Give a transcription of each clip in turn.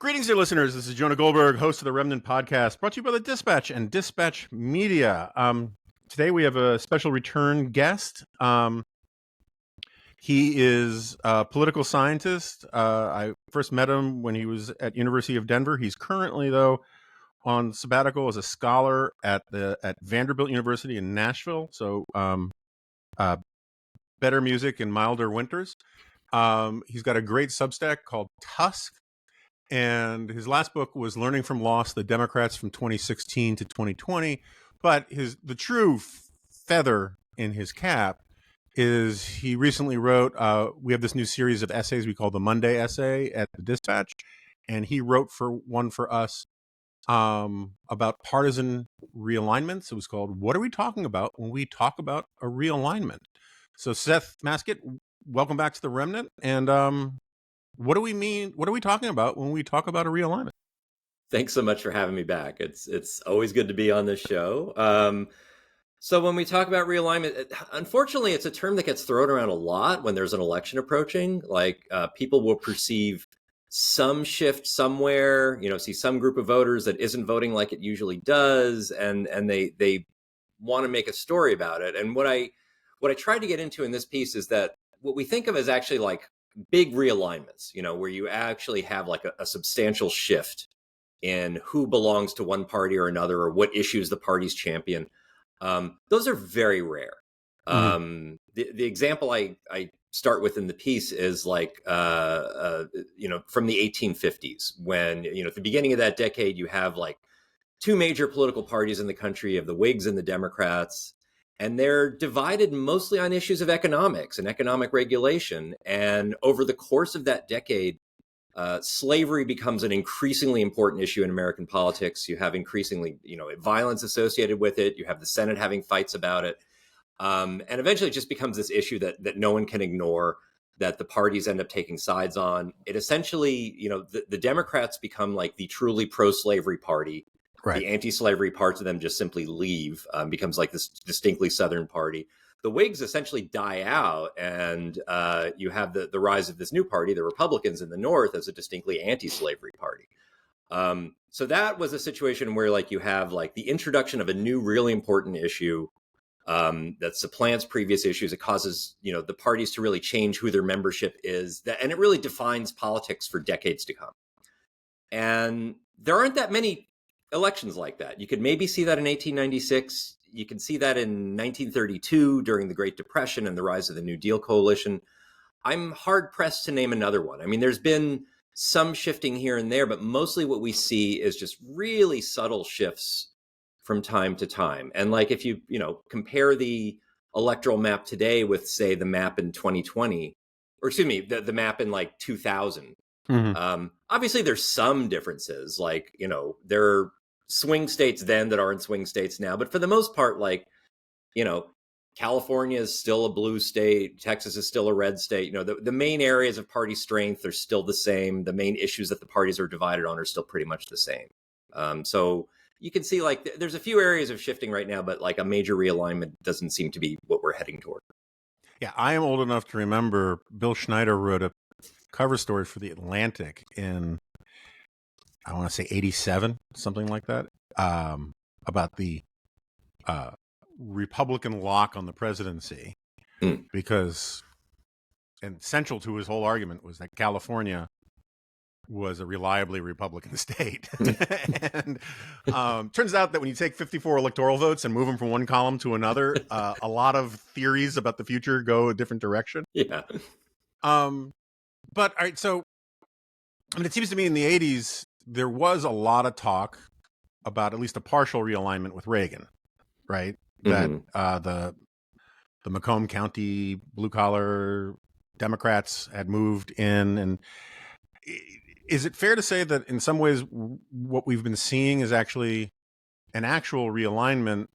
Greetings, dear listeners. This is Jonah Goldberg, host of the Remnant Podcast, brought to you by the Dispatch and Dispatch Media. Today we have a special return guest. He is a political scientist. I first met him when he was at University of Denver. He's currently, though, on sabbatical as a scholar at Vanderbilt University in Nashville. So better music and milder winters. He's got a great Substack called Tusk. And his last book was Learning from Loss, the Democrats from 2016 to 2020. But the true feather in his cap is he recently wrote, we have this new series of essays we call the Monday Essay at the Dispatch. And he wrote one for us about partisan realignments. It was called, What Are We Talking About When We Talk About a Realignment? So Seth Masket, welcome back to the Remnant. And what do we mean? What are we talking about when we talk about a realignment? Thanks so much for having me back. It's always good to be on this show. So when we talk about realignment, unfortunately, it's a term that gets thrown around a lot when there's an election approaching. Like people will perceive some shift somewhere, see some group of voters that isn't voting like it usually does, and they want to make a story about it. And what I tried to get into in this piece is that what we think of as actually like big realignments, where you actually have like a substantial shift in who belongs to one party or another, or what issues the parties champion. Those are very rare. Mm-hmm. The example I start with in the piece is like, from the 1850s, when, at the beginning of that decade, you have like two major political parties in the country, of the Whigs and the Democrats. And they're divided mostly on issues of economics and economic regulation. And over the course of that decade, slavery becomes an increasingly important issue in American politics. You have increasingly, violence associated with it. You have the Senate having fights about it. And eventually it just becomes this issue that no one can ignore, that the parties end up taking sides on. It essentially, the Democrats become like the truly pro-slavery party. Right. The anti-slavery parts of them just simply leave, becomes like this distinctly Southern party. The Whigs essentially die out, and you have the rise of this new party, the Republicans in the North, as a distinctly anti-slavery party. So that was a situation where like you have like the introduction of a new really important issue that supplants previous issues. It causes, the parties to really change who their membership is, and it really defines politics for decades to come. And there aren't that many elections like that. You could maybe see that in 1896. You can see that in 1932 during the Great Depression and the rise of the New Deal coalition. I'm hard pressed to name another one. I mean, there's been some shifting here and there, but mostly what we see is just really subtle shifts from time to time. And like if you, compare the electoral map today with, say, the map in 2020, or excuse me, the map in like 2000, obviously there's some differences. Like, there are swing states then that aren't swing states now, but for the most part, like, California is still a blue state, Texas is still a red state. The main areas of party strength are still the same. The main issues that the parties are divided on are still pretty much the same. So you can see like there's a few areas of shifting right now, but like a major realignment doesn't seem to be what we're heading toward. Yeah, I am old enough to remember Bill Schneider wrote a cover story for The Atlantic in, I want to say 87, something like that, about the Republican lock on the presidency, because, and central to his whole argument was that California was a reliably Republican state. And turns out that when you take 54 electoral votes and move them from one column to another, a lot of theories about the future go a different direction. Yeah. But all right, so I mean, it seems to me in the 80s, there was a lot of talk about at least a partial realignment with Reagan, right? That the Macomb County blue-collar Democrats had moved in. And is it fair to say that in some ways what we've been seeing is actually an actual realignment,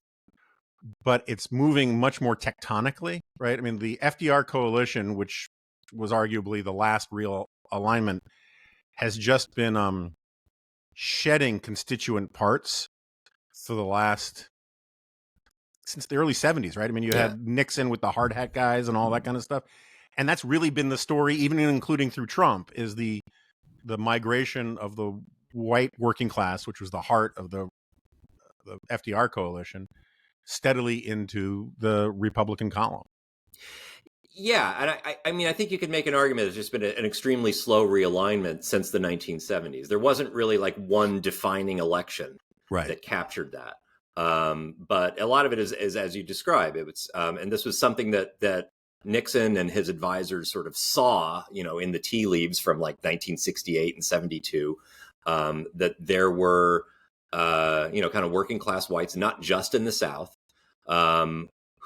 but it's moving much more tectonically, right? I mean, the FDR coalition, which was arguably the last real alignment, has just been shedding constituent parts for the last, since the early 70s, right? I mean, you had Nixon with the hard hat guys and all that kind of stuff. And that's really been the story, even including through Trump, is the the migration of the white working class, which was the heart of the FDR coalition, steadily into the Republican column. Yeah, and I mean, I think you could make an argument there's just been an extremely slow realignment since the 1970s. There wasn't really like one defining election that captured that. But a lot of it is as you describe. It was, and this was something that Nixon and his advisors sort of saw, in the tea leaves from like 1968 and 72, that there were, kind of working class whites, not just in the South,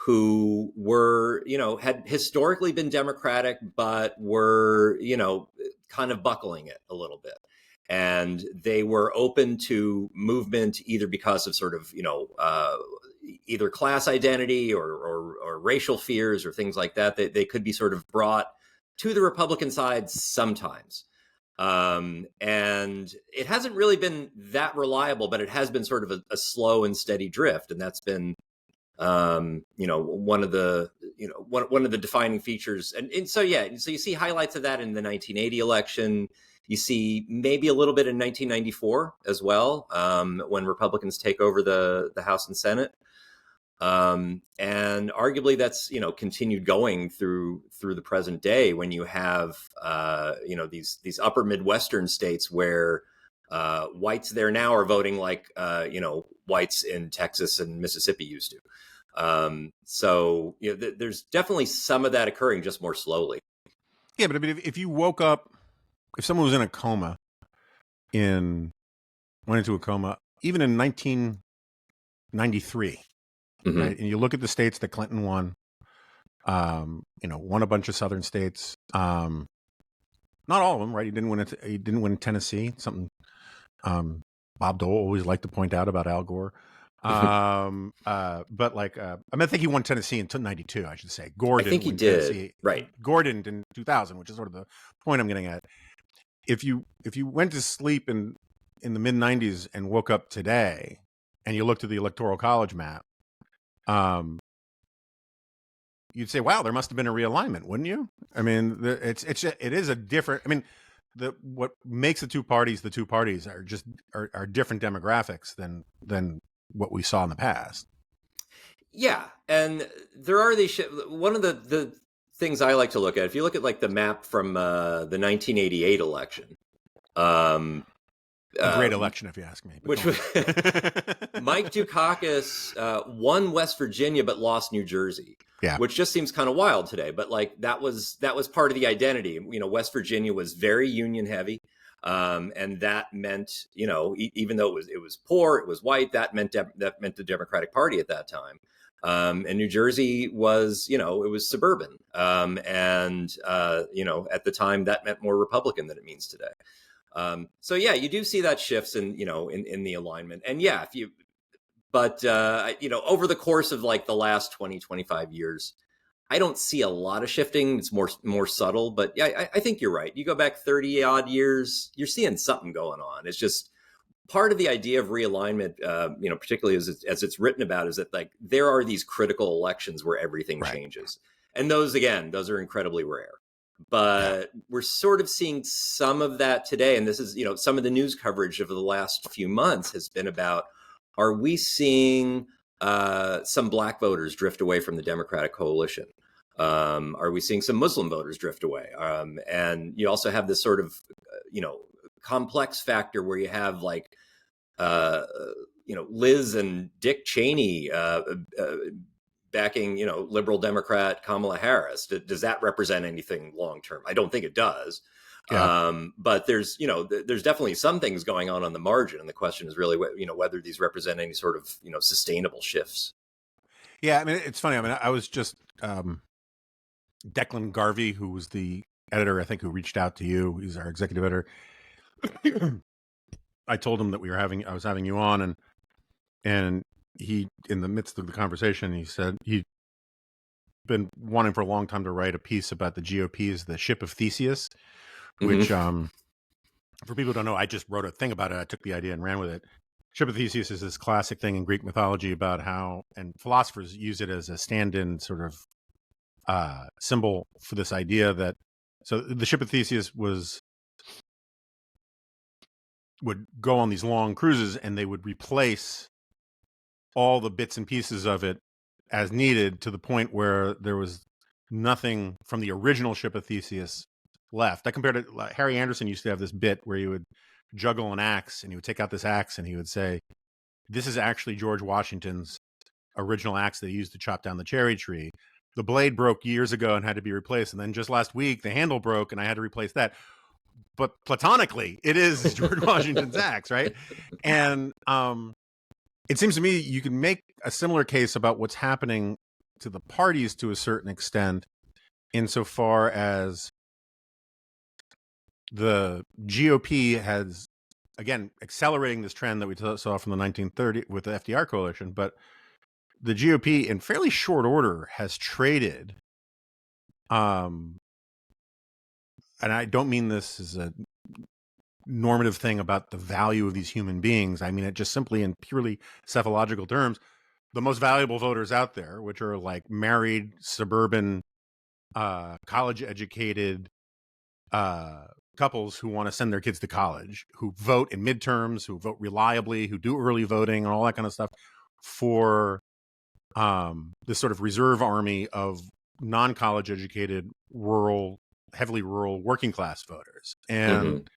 who were, had historically been Democratic, but were, kind of buckling it a little bit. And they were open to movement either because of sort of, either class identity or racial fears or things like that. They could be sort of brought to the Republican side sometimes. And it hasn't really been that reliable, but it has been sort of a slow and steady drift. And that's been, one of the defining features. And so, so you see highlights of that in the 1980 election. You see maybe a little bit in 1994 as well, when Republicans take over the House and Senate. And arguably that's, continued going through the present day when you have, these upper Midwestern states where whites there now are voting like, whites in Texas and Mississippi used to. So there's definitely some of that occurring, just more slowly. Yeah, but I mean, if you woke up, if someone was in a coma, went into a coma, even in 1993, right? And you look at the states that Clinton won, won a bunch of southern states, not all of them, right? He didn't win Tennessee, something Bob Dole always liked to point out about Al Gore. But like, I think he won Tennessee until 92, I should say. Gore didn't win Tennessee. Right. Gore didn't in 2000, which is sort of the point I'm getting at. If you went to sleep in the mid 90s and woke up today and you looked at the Electoral College map, you'd say, wow, there must have been a realignment, wouldn't you? I mean, it is a different, I mean, what makes the two parties are different demographics than what we saw in the past. Yeah. And there are these, one of the things I like to look at, if you look at like the map from the 1988 election, a great election, if you ask me. Which was Mike Dukakis won West Virginia but lost New Jersey. Yeah, which just seems kind of wild today. But like that was part of the identity. West Virginia was very union heavy, and that meant even though it was poor, it was white. That meant the Democratic Party at that time. And New Jersey was, it was suburban. And at the time that meant more Republican than it means today. So yeah, you do see that shifts in the alignment. And yeah, over the course of like the last 20, 25 years, I don't see a lot of shifting. It's more subtle, but yeah, I think you're right. You go back 30 odd years, you're seeing something going on. It's just part of the idea of realignment, particularly as it's written about, is that like there are these critical elections where everything changes. And those are incredibly rare. But we're sort of seeing some of that today. And this is, some of the news coverage over the last few months has been about, are we seeing some Black voters drift away from the Democratic coalition? Are we seeing some Muslim voters drift away? And you also have this sort of, complex factor where you have like, Liz and Dick Cheney backing, liberal Democrat Kamala Harris. Does that represent anything long term? I don't think it does. Yeah. But there's definitely some things going on the margin, and the question is really, whether these represent any sort of, sustainable shifts. Yeah, I mean, it's funny. I mean, I was just Declan Garvey, who was the editor, I think, who reached out to you. He's our executive editor. I told him that I was having you on, and he, in the midst of the conversation, he said he'd been wanting for a long time to write a piece about the GOP's The Ship of Thesis, which, for people who don't know, I just wrote a thing about it. I took the idea and ran with it. Ship of Thesis is this classic thing in Greek mythology about how, and philosophers use it as a stand-in sort of symbol for this idea that, so the Ship of Thesis was would go on these long cruises, and they would replace all the bits and pieces of it as needed, to the point where there was nothing from the original Ship of Theseus left. I compared it, like, Harry Anderson used to have this bit where he would juggle an axe, and he would take out this axe and he would say, "This is actually George Washington's original axe that he used to chop down the cherry tree. The blade broke years ago and had to be replaced, and then just last week the handle broke and I had to replace that. But platonically, it is George Washington's axe, right?" And it seems to me you can make a similar case about what's happening to the parties to a certain extent, insofar as the GOP has, again, accelerating this trend that we saw from the 1930s with the FDR coalition, but the GOP in fairly short order has traded, and I don't mean this as a normative thing about the value of these human beings. I mean it just simply in purely psephological terms. The most valuable voters out there, which are like married, suburban, college-educated couples who want to send their kids to college, who vote in midterms, who vote reliably, who do early voting and all that kind of stuff, for this sort of reserve army of non-college educated, rural, heavily rural, working class voters. And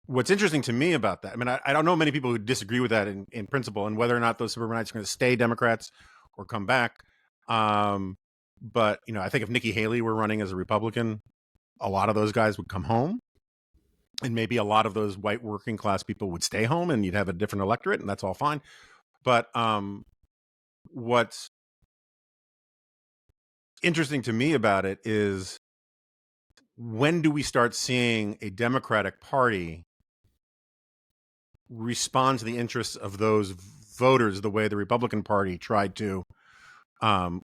what's interesting to me about that, I mean, I don't know many people who disagree with that in principle, and whether or not those suburbanites are going to stay Democrats or come back. But, you know, I think if Nikki Haley were running as a Republican, a lot of those guys would come home, and maybe a lot of those white working class people would stay home, and you'd have a different electorate, and that's all fine. But what's interesting to me about it is, when do we start seeing a Democratic Party respond to the interests of those voters the way the Republican Party tried to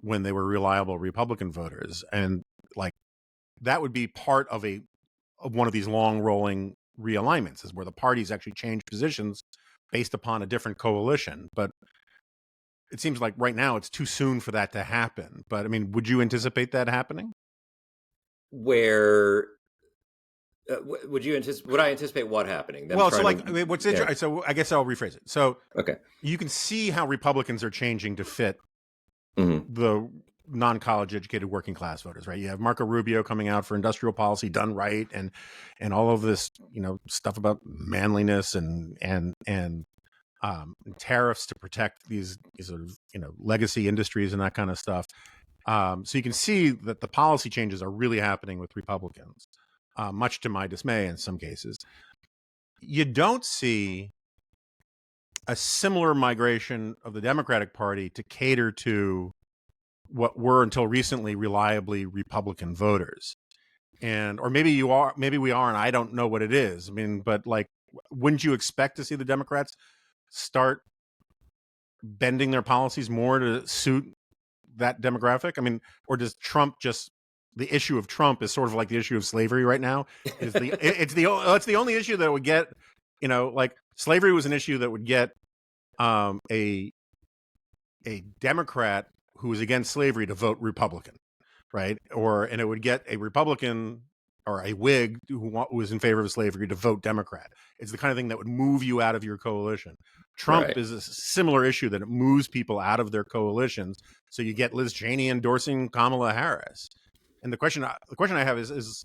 when they were reliable Republican voters? And like, that would be part of one of these long rolling realignments, is where the parties actually change positions based upon a different coalition. But it seems like right now it's too soon for that to happen. But I mean, would you anticipate that happening? Where would I anticipate what happening? Well, so like, I mean, what's interesting. So I guess I'll rephrase it. So okay, you can see how Republicans are changing to fit the non-college educated working class voters, right? You have Marco Rubio coming out for industrial policy done right, and all of this, you know, stuff about manliness and tariffs to protect these sort of, you know, legacy industries and that kind of stuff. So you can see that the policy changes are really happening with Republicans, much to my dismay in some cases. You don't see a similar migration of the Democratic Party to cater to what were until recently reliably Republican voters. Or maybe we are, and I don't know what it is. I mean, but like, wouldn't you expect to see the Democrats start bending their policies more to suit that demographic? I mean, or does Trump just, the issue of Trump is sort of like the issue of slavery right now? It's the only issue that would get, you know, like slavery was an issue that would get a Democrat who was against slavery to vote Republican, right? And it would get a Republican or a Whig who was in favor of slavery to vote Democrat. It's the kind of thing that would move you out of your coalition. Trump is a similar issue that it moves people out of their coalitions. So you get Liz Cheney endorsing Kamala Harris. And the question I have is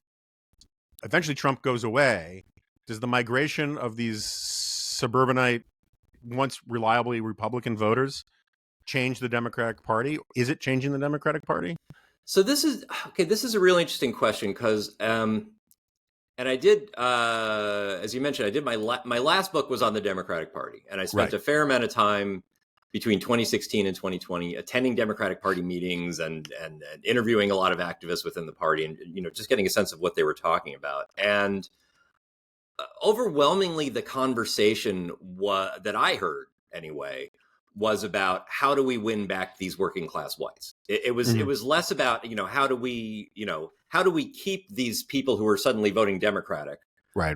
eventually Trump goes away. Does the migration of these suburbanite, once reliably Republican voters change the Democratic Party? Is it changing the Democratic Party? So this is a really interesting question, because and I did, as you mentioned, I did my last book was on the Democratic Party, and I spent a fair amount of time between 2016 and 2020 attending Democratic Party meetings and interviewing a lot of activists within the party, and, you know, just getting a sense of what they were talking about. And overwhelmingly, the conversation that I heard anyway was about, how do we win back these working class whites? It was less about, you know, how do we keep these people who are suddenly voting Democratic, right?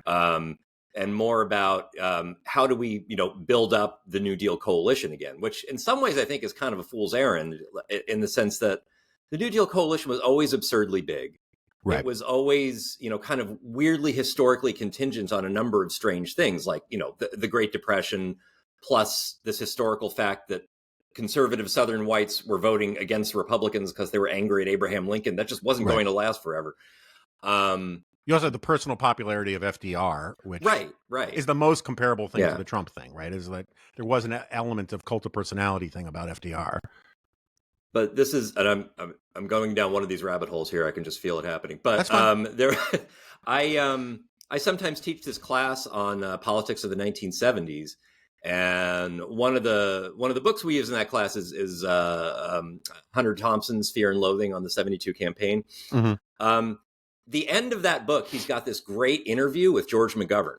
And more about how do we, you know, build up the New Deal coalition again, which in some ways I think is kind of a fool's errand, in the sense that the New Deal coalition was always absurdly big. Right. It was always, kind of weirdly historically contingent on a number of strange things, like, the Great Depression, plus this historical fact that conservative Southern whites were voting against Republicans because they were angry at Abraham Lincoln. That just wasn't going to last forever. You also have the personal popularity of FDR, which right. is the most comparable thing Yeah. to the Trump thing, right? Is that there was an element of cult of personality thing about FDR. But this is, and I'm going down one of these rabbit holes here. I can just feel it happening. But That's fine. I sometimes teach this class on politics of the 1970s, and one of the books we use in that class is Hunter Thompson's Fear and Loathing on the 72 campaign. Mm-hmm. The end of that book, he's got this great interview with George McGovern.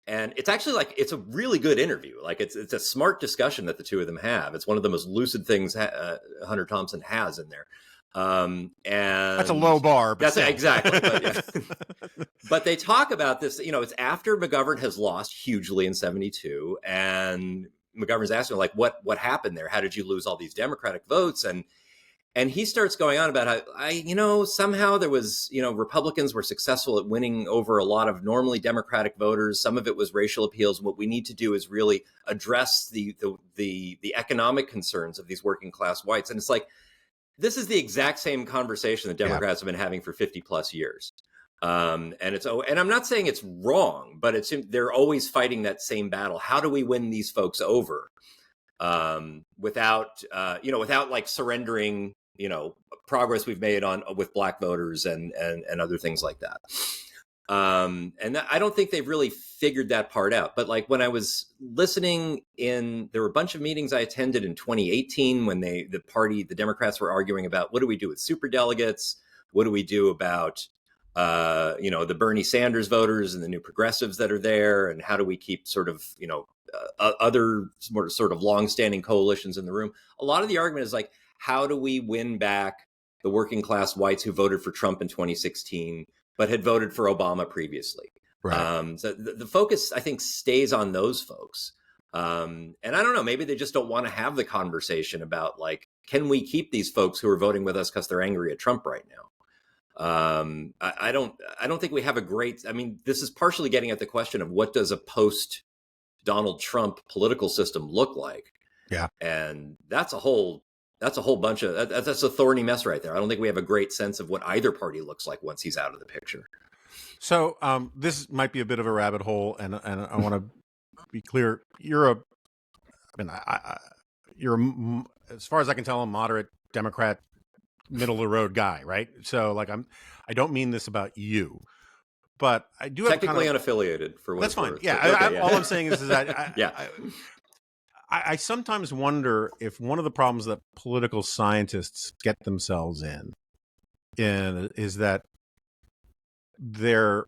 And it's actually it's a really good interview. Like it's a smart discussion that the two of them have. It's one of the most lucid things Hunter Thompson has in there. And that's a low bar. But that's exactly. But, yeah. But they talk about this. It's after McGovern has lost hugely in 72, and McGovern's asking what happened there? How did you lose all these Democratic votes? And he starts going on about how, somehow there was, Republicans were successful at winning over a lot of normally Democratic voters. Some of it was racial appeals. What we need to do is really address the economic concerns of these working class whites. And it's like, this is the exact same conversation that Democrats have been having for 50 plus years. And I'm not saying it's wrong, but they're always fighting that same battle. How do we win these folks over? Without surrendering, progress we've made with black voters and other things like that. I don't think they've really figured that part out. But when I was listening there were a bunch of meetings I attended in 2018 when the Democrats were arguing about what do we do with superdelegates? What do we do about, the Bernie Sanders voters and the new progressives that are there? And how do we keep sort of, other sort of longstanding coalitions in the room? A lot of the argument is how do we win back the working class whites who voted for Trump in 2016, but had voted for Obama previously? Right. So the focus, I think, stays on those folks. And I don't know, maybe they just don't want to have the conversation about can we keep these folks who are voting with us because they're angry at Trump right now? I don't think we have a great, this is partially getting at the question of what does a post Donald Trump political system look like? Yeah. And that's a whole bunch of, that's a thorny mess right there. I don't think we have a great sense of what either party looks like once he's out of the picture. So this might be a bit of a rabbit hole, and I want to be clear. You're as far as I can tell, a moderate Democrat, middle of the road guy, right? So I don't mean this about you, but I do have technically unaffiliated for what that's fine. Worth. Yeah, all I'm saying is that I sometimes wonder if one of the problems that political scientists get themselves in is that their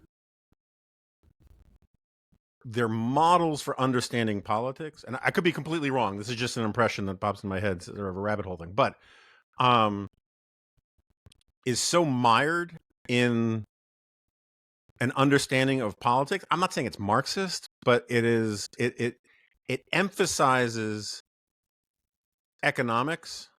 models for understanding politics, and I could be completely wrong. This is just an impression that pops in my head, sort of a rabbit hole thing, but is so mired in an understanding of politics. I'm not saying it's Marxist, but it emphasizes economics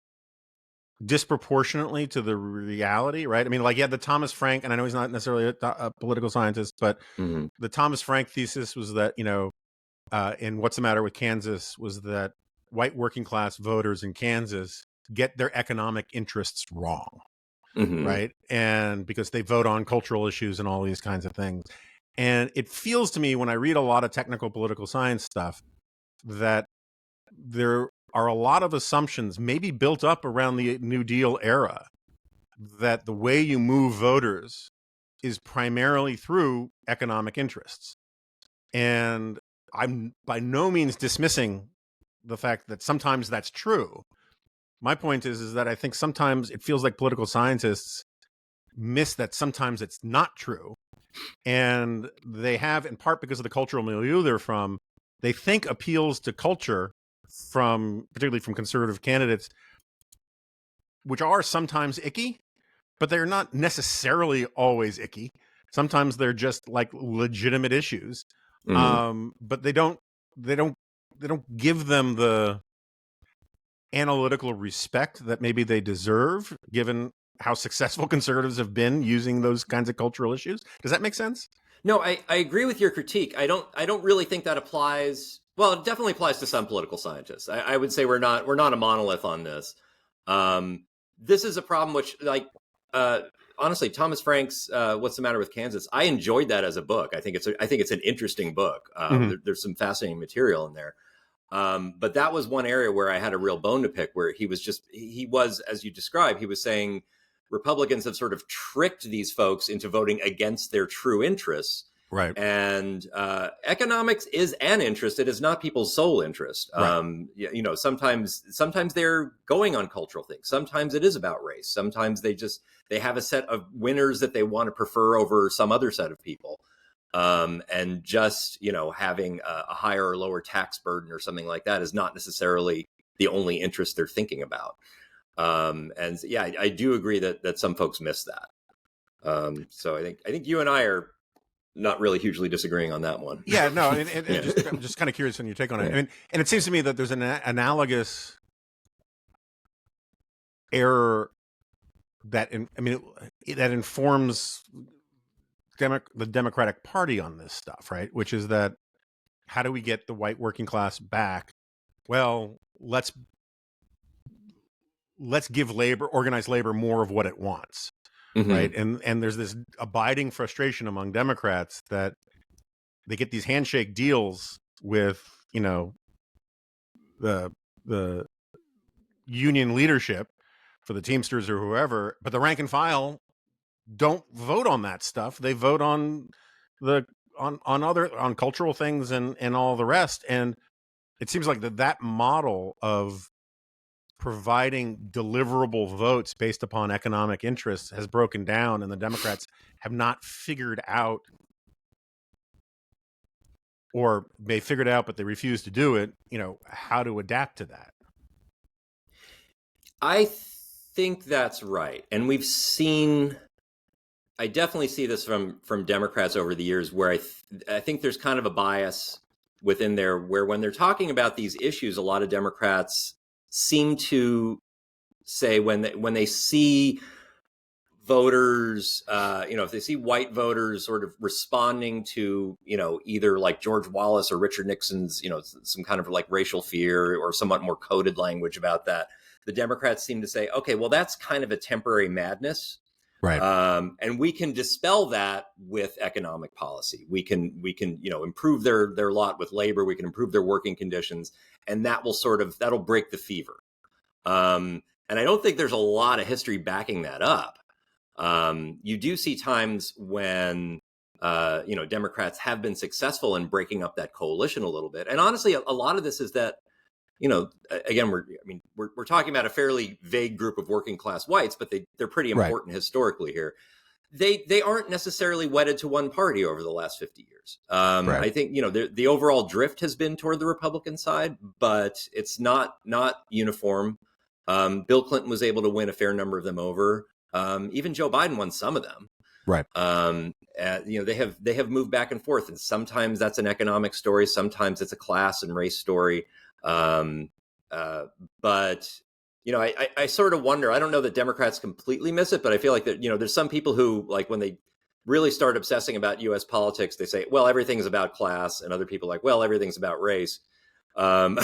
disproportionately to the reality, right? You had the Thomas Frank, and I know he's not necessarily a political scientist, but the Thomas Frank thesis was that, in What's the Matter with Kansas, was that white working class voters in Kansas get their economic interests wrong, right? And because they vote on cultural issues and all these kinds of things. And it feels to me when I read a lot of technical political science stuff that there are a lot of assumptions maybe built up around the New Deal era that the way you move voters is primarily through economic interests. And I'm by no means dismissing the fact that sometimes that's true. My point is that I think sometimes it feels like political scientists miss that sometimes it's not true. And they have, in part because of the cultural milieu they're from, they think appeals to culture particularly from conservative candidates, which are sometimes icky, but they're not necessarily always icky. Sometimes they're just legitimate issues. But they don't give them the analytical respect that maybe they deserve, given how successful conservatives have been using those kinds of cultural issues. Does that make sense? No, I agree with your critique. I don't really think that applies. Well, it definitely applies to some political scientists. I would say we're not a monolith on this. This is a problem which, like, honestly, Thomas Frank's "What's the Matter with Kansas?" I enjoyed that as a book. I think it's an interesting book. There's some fascinating material in there. But that was one area where I had a real bone to pick, where he was, as you described, he was saying Republicans have sort of tricked these folks into voting against their true interests. Right. And economics is an interest. It is not people's sole interest. Right. Sometimes they're going on cultural things. Sometimes it is about race. Sometimes they have a set of winners that they want to prefer over some other set of people. And just, having a higher or lower tax burden or something like that is not necessarily the only interest they're thinking about. And yeah, I do agree that some folks miss that. So I think you and I are not really hugely disagreeing on that one. Yeah, no, I'm just kind of curious on your take on it. I mean, and it seems to me that there's an analogous error that informs the Democratic Party on this stuff, right? Which is that, how do we get the white working class back? Well, let's give organized labor, more of what it wants, right? And there's this abiding frustration among Democrats that they get these handshake deals with, the union leadership for the Teamsters or whoever, but the rank and file don't vote on that stuff. They vote on on cultural things and all the rest. And it seems like that model of providing deliverable votes based upon economic interests has broken down, and the Democrats have not figured out, or they figured out but they refuse to do it, how to adapt to that. I think that's right. And I definitely see this from Democrats over the years, where I think there's kind of a bias within there, where when they're talking about these issues, a lot of Democrats seem to say, when they see voters, if they see white voters sort of responding to, either like George Wallace or Richard Nixon's, some kind of like racial fear or somewhat more coded language about that, the Democrats seem to say, okay, well, that's kind of a temporary madness. Right. And we can dispel that with economic policy. We can, improve their lot with labor. We can improve their working conditions, and that will that'll break the fever. And I don't think there's a lot of history backing that up. You do see times when, Democrats have been successful in breaking up that coalition a little bit. And honestly, a lot of this is that, again, we're talking about a fairly vague group of working class whites, but they're pretty important historically here. They aren't necessarily wedded to one party over the last 50 years. I think, the overall drift has been toward the Republican side, but it's not uniform. Bill Clinton was able to win a fair number of them over. Even Joe Biden won some of them. Right. They have moved back and forth, and sometimes that's an economic story. Sometimes it's a class and race story. But I sort of wonder, I don't know that Democrats completely miss it, but I feel like that, there's some people who, like, when they really start obsessing about US politics, they say, well, everything's about class, and other people like, well, everything's about race. And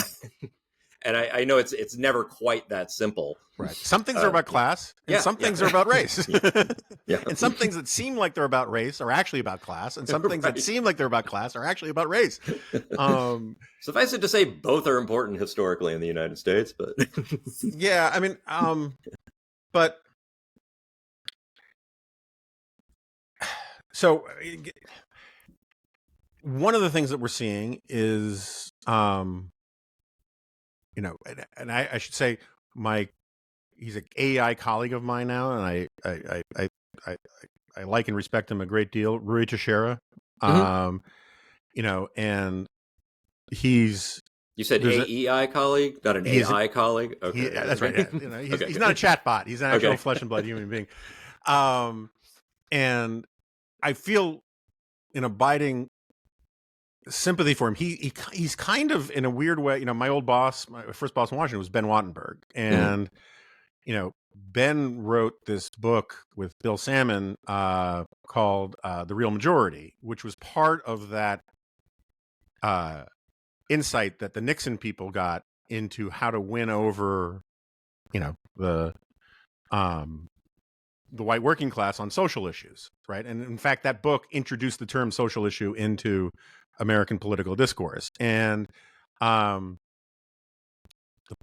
I know it's never quite that simple. Right. Some things are about class, and some things are about race. Yeah. And some things that seem like they're about race are actually about class, and some things that seem like they're about class are actually about race. Suffice it to say, both are important historically in the United States, but yeah, but so one of the things that we're seeing is, and I should say, he's an AEI colleague of mine now, and I like and respect him a great deal, Rui Teixeira. And he's... You said AEI colleague, not an AI colleague? Okay. That's right. Yeah. He's not a chat bot. He's an actual flesh and blood human being. And I feel an abiding sympathy for him. He's kind of, in a weird way, my first boss in Washington was Ben Wattenberg, and Ben wrote this book with Bill Salmon called The Real Majority, which was part of that insight that the Nixon people got into how to win over, the white working class on social issues, right? And in fact, that book introduced the term social issue into American political discourse. And the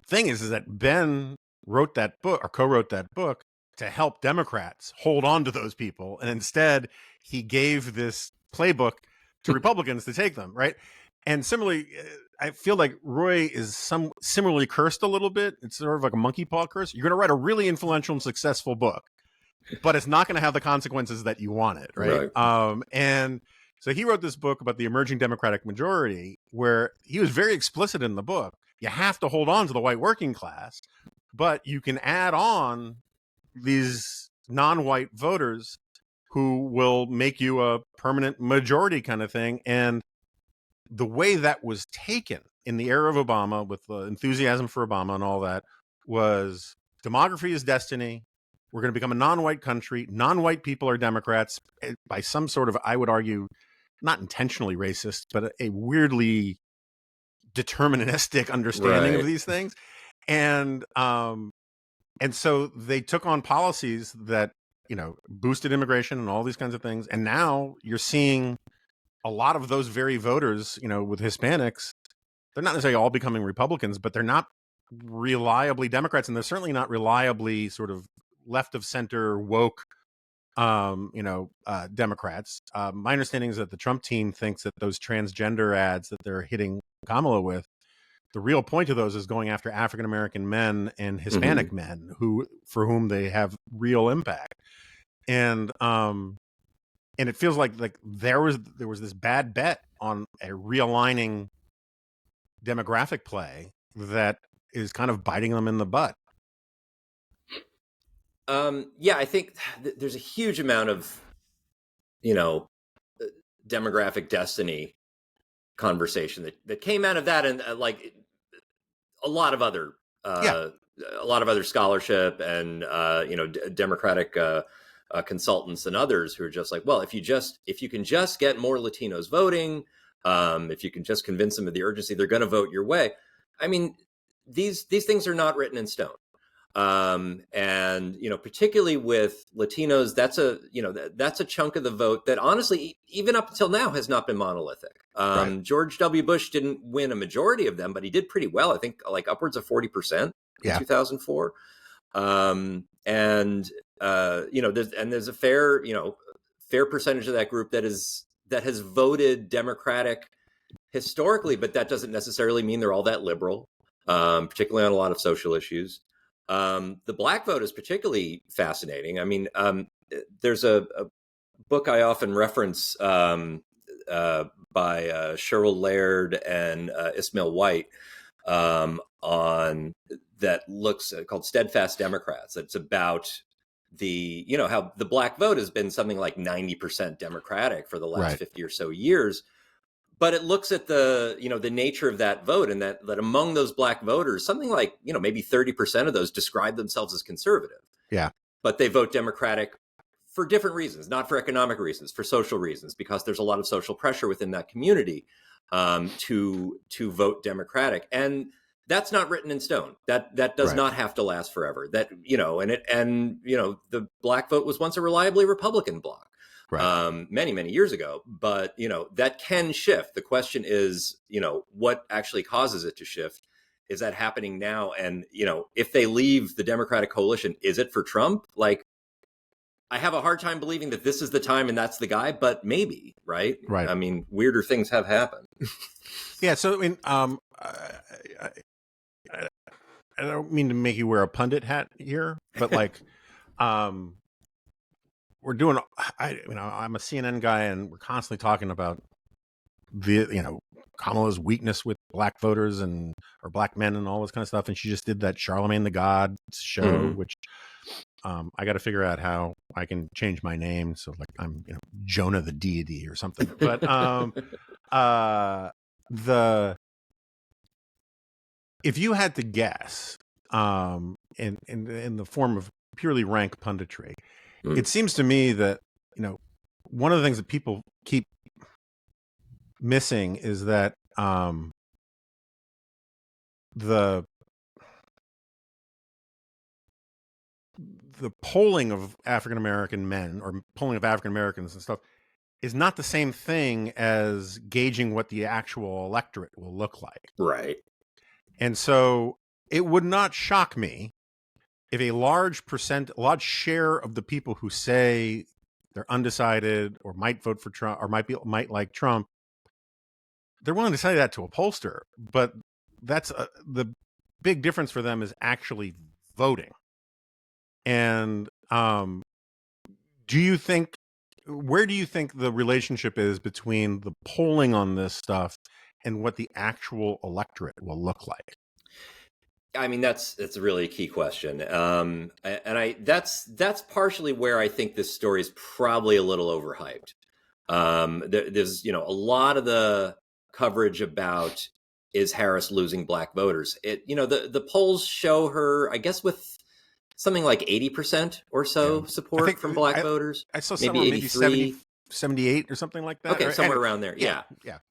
thing is that Ben wrote that book or co-wrote that book to help Democrats hold on to those people. And instead, he gave this playbook to Republicans to take them, right? And similarly, I feel like Roy is similarly cursed a little bit. It's sort of like a monkey paw curse. You're going to write a really influential and successful book, but it's not going to have the consequences that you want it, right? And so he wrote this book about the emerging Democratic majority, where he was very explicit in the book. You have to hold on to the white working class, but you can add on these non-white voters who will make you a permanent majority kind of thing. And the way that was taken in the era of Obama, with the enthusiasm for Obama and all that, was demography is destiny. We're going to become a non-white country. Non-white people are Democrats by some sort of, I would argue, not intentionally racist, but a weirdly deterministic understanding of these things. And so they took on policies that, boosted immigration and all these kinds of things. And now you're seeing a lot of those very voters, with Hispanics, they're not necessarily all becoming Republicans, but they're not reliably Democrats, and they're certainly not reliably sort of left of center woke, Democrats. My understanding is that the Trump team thinks that those transgender ads that they're hitting Kamala with, the real point of those is going after African American men and Hispanic men for whom they have real impact. And it feels like there was this bad bet on a realigning demographic play that is kind of biting them in the butt. I think there's a huge amount of, demographic destiny conversation that came out of that, and like a lot of other scholarship and democratic consultants and others who are just like, well, if you can just get more Latinos voting, if you can just convince them of the urgency, they're going to vote your way. I mean, these things are not written in stone. And particularly with Latinos, that's a chunk of the vote that honestly, even up until now, has not been monolithic. George W. Bush didn't win a majority of them, but he did pretty well. I think like upwards of 40% in 2004. There's a fair percentage of that group that has voted Democratic historically, but that doesn't necessarily mean they're all that liberal, particularly on a lot of social issues. The Black vote is particularly fascinating. I mean, there's a book I often reference by Cheryl Laird and Ismail White on that looks called Steadfast Democrats. It's about the how the Black vote has been something like 90% Democratic for the last 50 or so years. But it looks at the nature of that vote, and that among those Black voters, something like, maybe 30% of those describe themselves as conservative. Yeah. But they vote Democratic for different reasons, not for economic reasons, for social reasons, because there's a lot of social pressure within that community to vote Democratic. And that's not written in stone. That does not have to last forever. That, the Black vote was once a reliably Republican bloc. Many, many years ago, but that can shift. The question is, what actually causes it to shift? Is that happening now? And if they leave the Democratic coalition, is it for Trump? Like, I have a hard time believing that this is the time and that's the guy, but maybe, right? I mean, weirder things have happened. Yeah. So, I mean, I don't mean to make you wear a pundit hat here, but like, we're doing, I'm a CNN guy, and we're constantly talking about Kamala's weakness with Black voters or Black men and all this kind of stuff. And she just did that Charlemagne the God show, which I got to figure out how I can change my name. So like I'm, Jonah the deity or something. But if you had to guess, in the form of purely rank punditry. Mm. It seems to me that, one of the things that people keep missing is that the polling of African American men or polling of African Americans and stuff is not the same thing as gauging what the actual electorate will look like. Right. And so it would not shock me if a large share of the people who say they're undecided or might vote for Trump or might like Trump, they're willing to say that to a pollster. But that's the big difference for them is actually voting. And where do you think the relationship is between the polling on this stuff and what the actual electorate will look like? I mean, that's a really key question, and that's partially where I think this story is probably a little overhyped. There's a lot of the coverage about is Harris losing black voters. The polls show her, I guess, with something like 80% or so support from black voters. I saw maybe 70, 78 or something like that. Okay, somewhere around there. Yeah.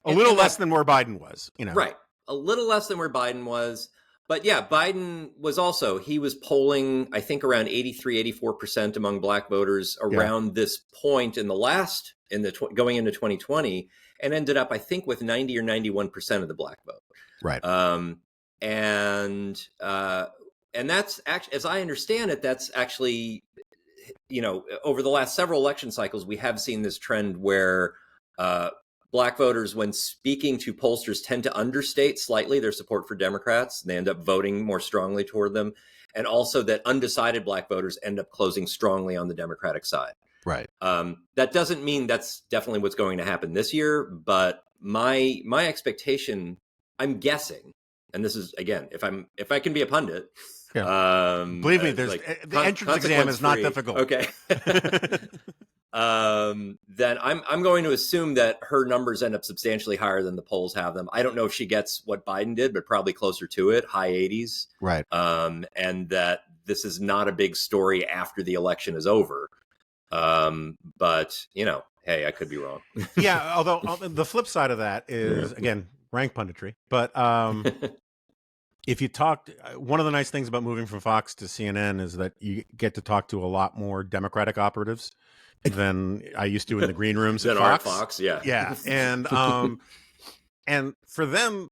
A little less than where Biden was. Right, a little less than where Biden was. But yeah, Biden was he was polling, I think, around 83, 84% among black voters around this point going into 2020, and ended up, I think, with 90 or 91% of the black vote. Right. And that's actually, as I understand it, that's actually, over the last several election cycles, we have seen this trend where black voters, when speaking to pollsters, tend to understate slightly their support for Democrats. They end up voting more strongly toward them. And also that undecided black voters end up closing strongly on the Democratic side. Right. That doesn't mean that's definitely what's going to happen this year. But my expectation, I'm guessing, and this is, again, if I can be a pundit. Yeah. Believe me, the entrance exam is not difficult. Okay. Then I'm going to assume that her numbers end up substantially higher than the polls have them. I don't know if she gets what Biden did, but probably closer to it, high 80s. Right. And that this is not a big story after the election is over. But, hey, I could be wrong. Yeah, although the flip side of that is, again, rank punditry. But if you talk, one of the nice things about moving from Fox to CNN is that you get to talk to a lot more Democratic operatives than I used to in the green rooms at Fox. Fox, yeah. Yeah. And for them,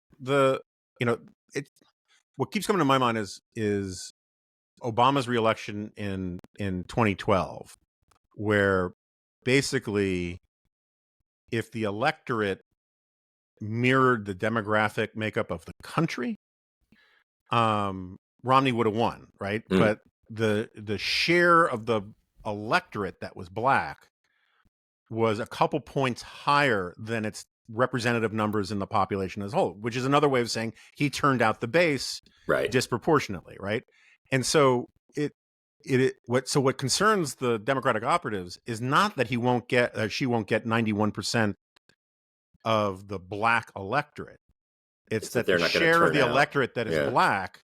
what keeps coming to my mind is Obama's reelection in 2012, where basically if the electorate mirrored the demographic makeup of the country, Romney would have won, right? But the share of the electorate that was black was a couple points higher than its representative numbers in the population as a whole, which is another way of saying he turned out the base disproportionately, right? And so what concerns the Democratic operatives is not that she won't get 91% of the black electorate. It's that the share of the electorate that is black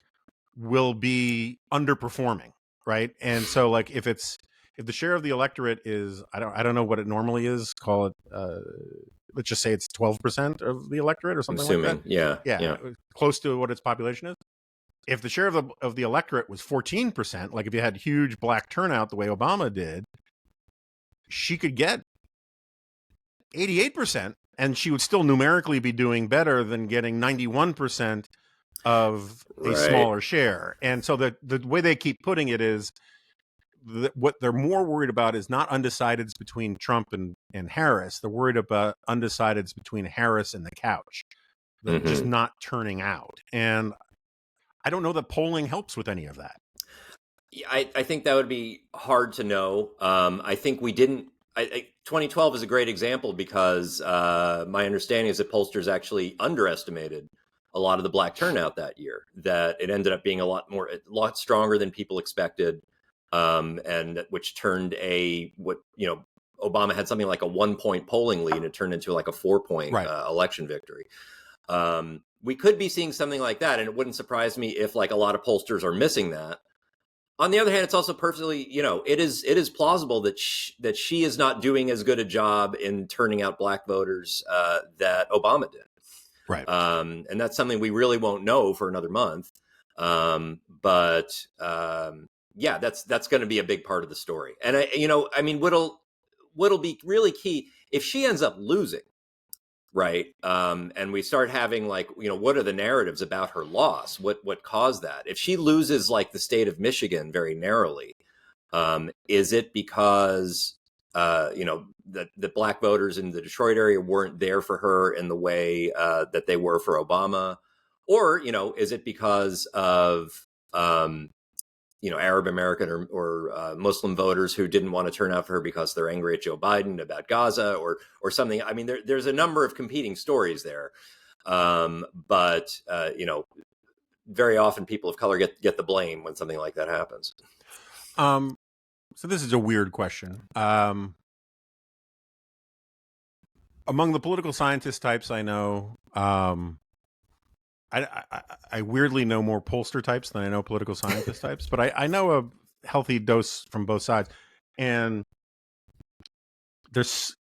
will be underperforming, right? And so, like, if the share of the electorate is, I don't know what it normally is, call it, let's just say it's 12% of the electorate or something like that. Yeah, close to what its population is. If the share of the electorate was 14%, like if you had huge black turnout the way Obama did, she could get 88%. And she would still numerically be doing better than getting 91% of a smaller share. And so the way they keep putting it is what they're more worried about is not undecideds between Trump and Harris. They're worried about undecideds between Harris and the couch. They're just not turning out. And I don't know that polling helps with any of that. I think that would be hard to know. I think we didn't. 2012 is a great example because my understanding is that pollsters actually underestimated a lot of the black turnout that year, that it ended up being a lot stronger than people expected, and which turned Obama had something like a 1-point polling lead, and it turned into like a 4-point election victory. We could be seeing something like that, and it wouldn't surprise me if like a lot of pollsters are missing that. On the other hand, it's also perfectly, it is plausible that she is not doing as good a job in turning out black voters that Obama did. Right. And that's something we really won't know for another month. But yeah, that's going to be a big part of the story. And what'll be really key if she ends up losing, right? And we start having what are the narratives about her loss? What caused that? If she loses like the state of Michigan very narrowly, is it because that black voters in the Detroit area weren't there for her in the way that they were for Obama? Or, is it because of, Arab American or Muslim voters who didn't want to turn out for her because they're angry at Joe Biden about Gaza or something? I mean, there's a number of competing stories there. But very often people of color get the blame when something like that happens. So this is a weird question. Among the political scientist types I know, I weirdly know more pollster types than I know political scientist types, but I know a healthy dose from both sides. And there's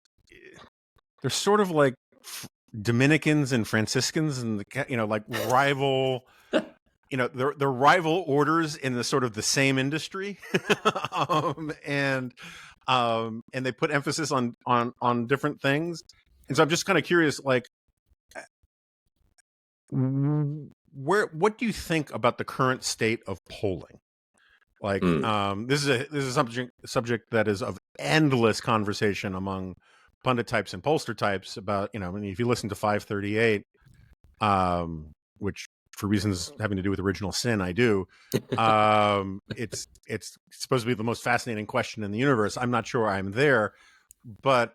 sort of like Dominicans and Franciscans and like rival, they're rival orders in the sort of the same industry. And they put emphasis on different things. And so I'm just kind of curious, like, what do you think about the current state of polling? Like, this is a subject that is of endless conversation among pundit types and pollster types about, if you listen to 538, which for reasons having to do with original sin, I do. It's supposed to be the most fascinating question in the universe. I'm not sure I'm there, but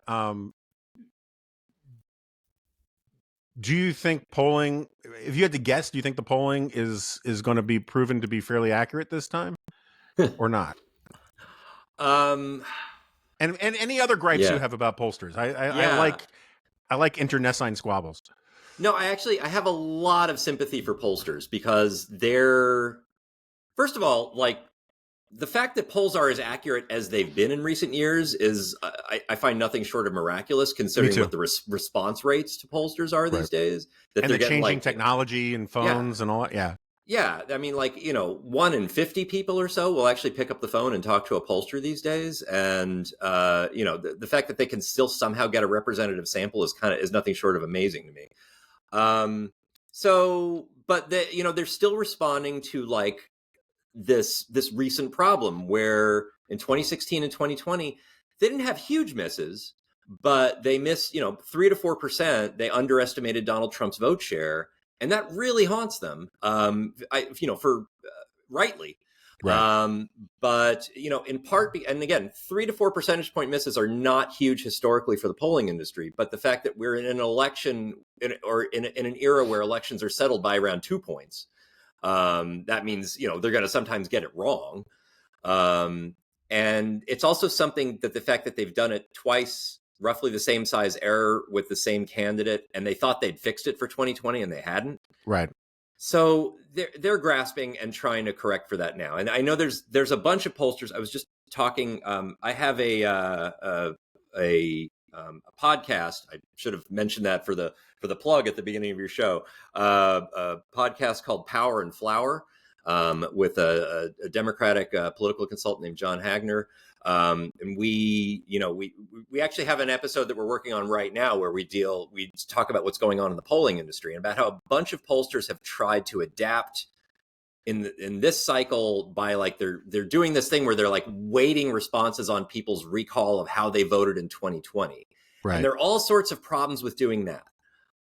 do you think polling, if you had to guess, do you think the polling is going to be proven to be fairly accurate this time or not? And any other gripes you have about pollsters? I like internecine squabbles. No, I have a lot of sympathy for pollsters because first of all, like, the fact that polls are as accurate as they've been in recent years is, I find nothing short of miraculous, considering what the response rates to pollsters are these days. That and they're changing technology and phones and all that. Yeah. Yeah. I mean, 1 in 50 people or so will actually pick up the phone and talk to a pollster these days. And, the fact that they can still somehow get a representative sample is nothing short of amazing to me. But they're still responding to this recent problem where in 2016 and 2020, they didn't have huge misses, but they missed, 3 to 4%. They underestimated Donald Trump's vote share. And that really haunts them, for rightly. Right. But, in part, and again, 3 to 4 percentage point misses are not huge historically for the polling industry. But the fact that we're in an election in an era where elections are settled by around 2 points, that means, they're going to sometimes get it wrong. And it's also something that the fact that they've done it twice, roughly the same size error with the same candidate, and they thought they'd fixed it for 2020 and they hadn't. Right. So they're grasping and trying to correct for that now. And I know there's a bunch of pollsters. I was just talking. I have a podcast. I should have mentioned that for the plug at the beginning of your show. A podcast called Power and Flower, with a Democratic political consultant named John Hagner. And we actually have an episode that we're working on right now where we talk about what's going on in the polling industry and about how a bunch of pollsters have tried to adapt in this cycle by they're doing this thing where they're weighting responses on people's recall of how they voted in 2020. Right. And there are all sorts of problems with doing that.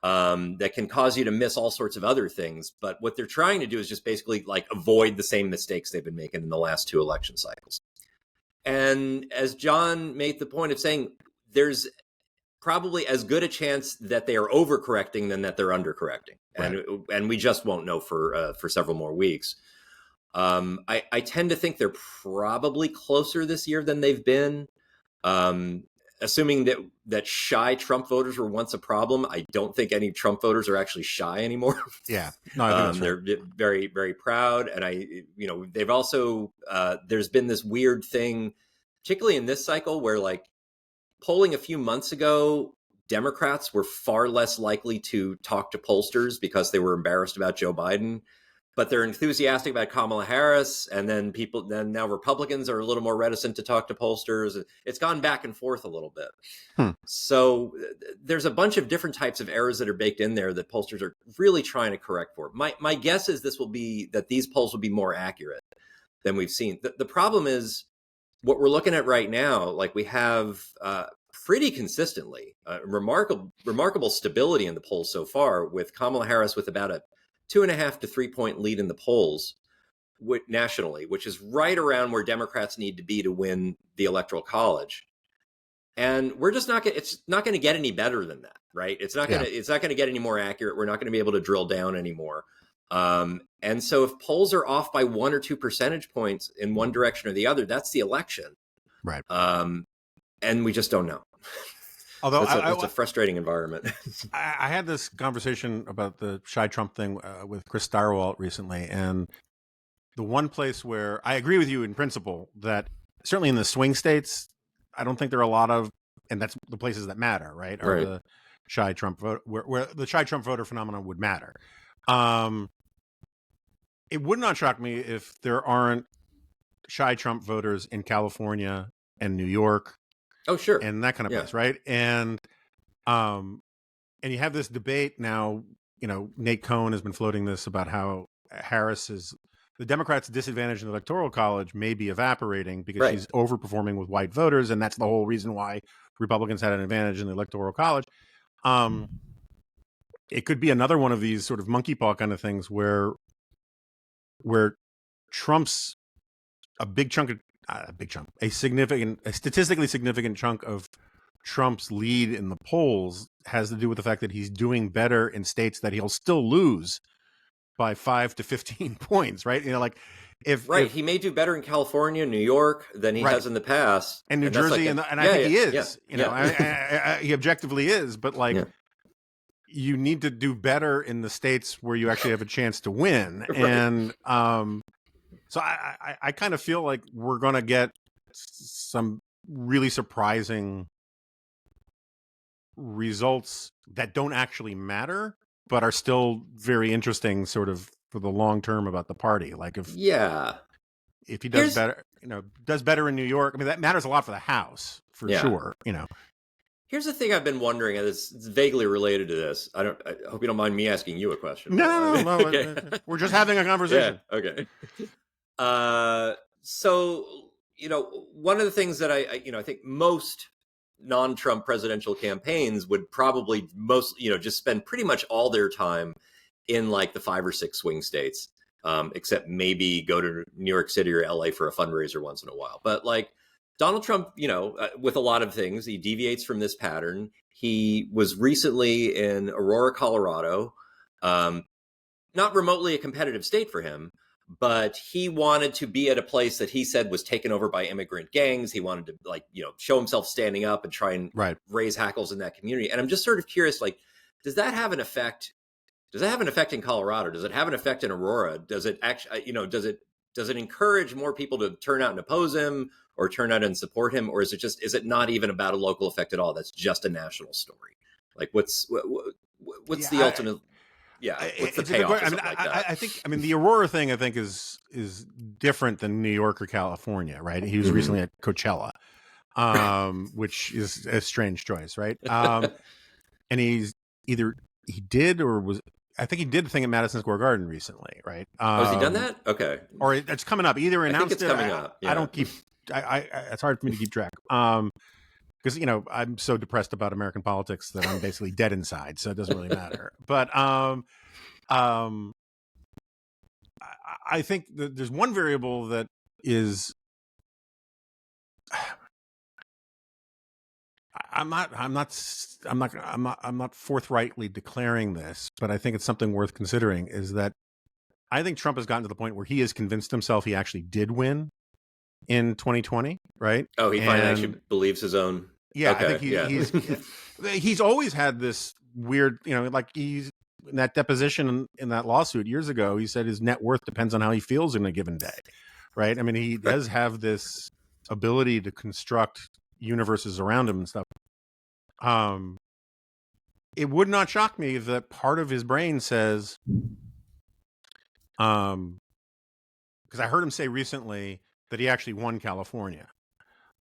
That can cause you to miss all sorts of other things. But what they're trying to do is just basically avoid the same mistakes they've been making in the last 2 election cycles. And as John made the point of saying, there's probably as good a chance that they are overcorrecting than that they're undercorrecting. Right. And we just won't know for several more weeks. I tend to think they're probably closer this year than they've been. assuming that shy Trump voters were once a problem, I don't think any Trump voters are actually shy anymore. Yeah, no, I think that's right. They're very, very proud, and they've also there's been this weird thing, particularly in this cycle, where like polling a few months ago, Democrats were far less likely to talk to pollsters because they were embarrassed about Joe Biden. But they're enthusiastic about Kamala Harris, and then now Republicans are a little more reticent to talk to pollsters. It's gone back and forth a little bit. So there's a bunch of different types of errors that are baked in there that pollsters are really trying to correct for. My guess is that these polls will be more accurate than we've seen. The problem is what we're looking at right now. Like we have pretty consistently remarkable stability in the polls so far, with Kamala Harris with about a 2.5 to 3 point lead in the polls nationally, which is right around where Democrats need to be to win the Electoral College. And we're just it's not going to get any better than that, right? It's not going to get any more accurate. We're not going to be able to drill down anymore. And so if polls are off by 1 or 2 percentage points in one direction or the other, that's the election. Right. And we just don't know. Although it's a frustrating environment. I had this conversation about the shy Trump thing with Chris Stirewalt recently, and the one place where I agree with you in principle that certainly in the swing states, I don't think there are a lot of, and that's the places that matter, right? Are the shy Trump vote where the shy Trump voter phenomenon would matter. It would not shock me if there aren't shy Trump voters in California and New York. Oh, sure. And that kind of place, right? And you have this debate now, Nate Cohn has been floating this about how the Democrats' disadvantage in the Electoral College may be evaporating because she's overperforming with white voters, and that's the whole reason why Republicans had an advantage in the Electoral College. It could be another one of these sort of monkey paw kind of things where Trump's a statistically significant chunk of Trump's lead in the polls has to do with the fact that he's doing better in states that he'll still lose by 5 to 15 points, right? He may do better in California, New York than he has in the past, and New Jersey, and I think he is. He objectively is, but you need to do better in the states where you actually have a chance to win, and so I kind of feel like we're going to get some really surprising results that don't actually matter, but are still very interesting sort of for the long term about the party. Like if he does better in New York, I mean, that matters a lot for the House for sure, Here's the thing I've been wondering, and it's vaguely related to this. I hope you don't mind me asking you a question. No, okay. We're just having a conversation. Yeah, okay. So, one of the things that I think most non-Trump presidential campaigns would probably just spend pretty much all their time in like the 5 or 6 swing states, except maybe go to New York City or LA for a fundraiser once in a while. But like Donald Trump, with a lot of things, he deviates from this pattern. He was recently in Aurora, Colorado, not remotely a competitive state for him, but he wanted to be at a place that he said was taken over by immigrant gangs. He wanted to show himself standing up and try and raise hackles in that community. And I'm just sort of curious, does that have an effect? Does it have an effect in Colorado? Does it have an effect in Aurora? Does it actually, does it encourage more people to turn out and oppose him or turn out and support him? Or is it not even about a local effect at all? That's just a national story. Like what's the ultimate? What's the payoff? I think the Aurora thing I think is different than New York or California, right? He was recently at Coachella, which is a strange choice, right? And he did the thing at Madison Square Garden recently, right? Has he done that? Okay, or it's coming up. Either announced it's coming up. Yeah. I don't keep. It's hard for me to keep track. Because I'm so depressed about American politics that I'm basically dead inside, so it doesn't really matter. But I think that there's one variable that is I'm not forthrightly declaring this, but I think it's something worth considering. Is that I think Trump has gotten to the point where he has convinced himself he actually did win in 2020, right? Oh, he finally actually believes his own. Yeah, I Okay. think he's always had this weird, like he's in that deposition in that lawsuit years ago. He said his net worth depends on how he feels in a given day, right? I mean, he does have this ability to construct universes around him and stuff. It would not shock me that part of his brain says, because I heard him say recently that he actually won California,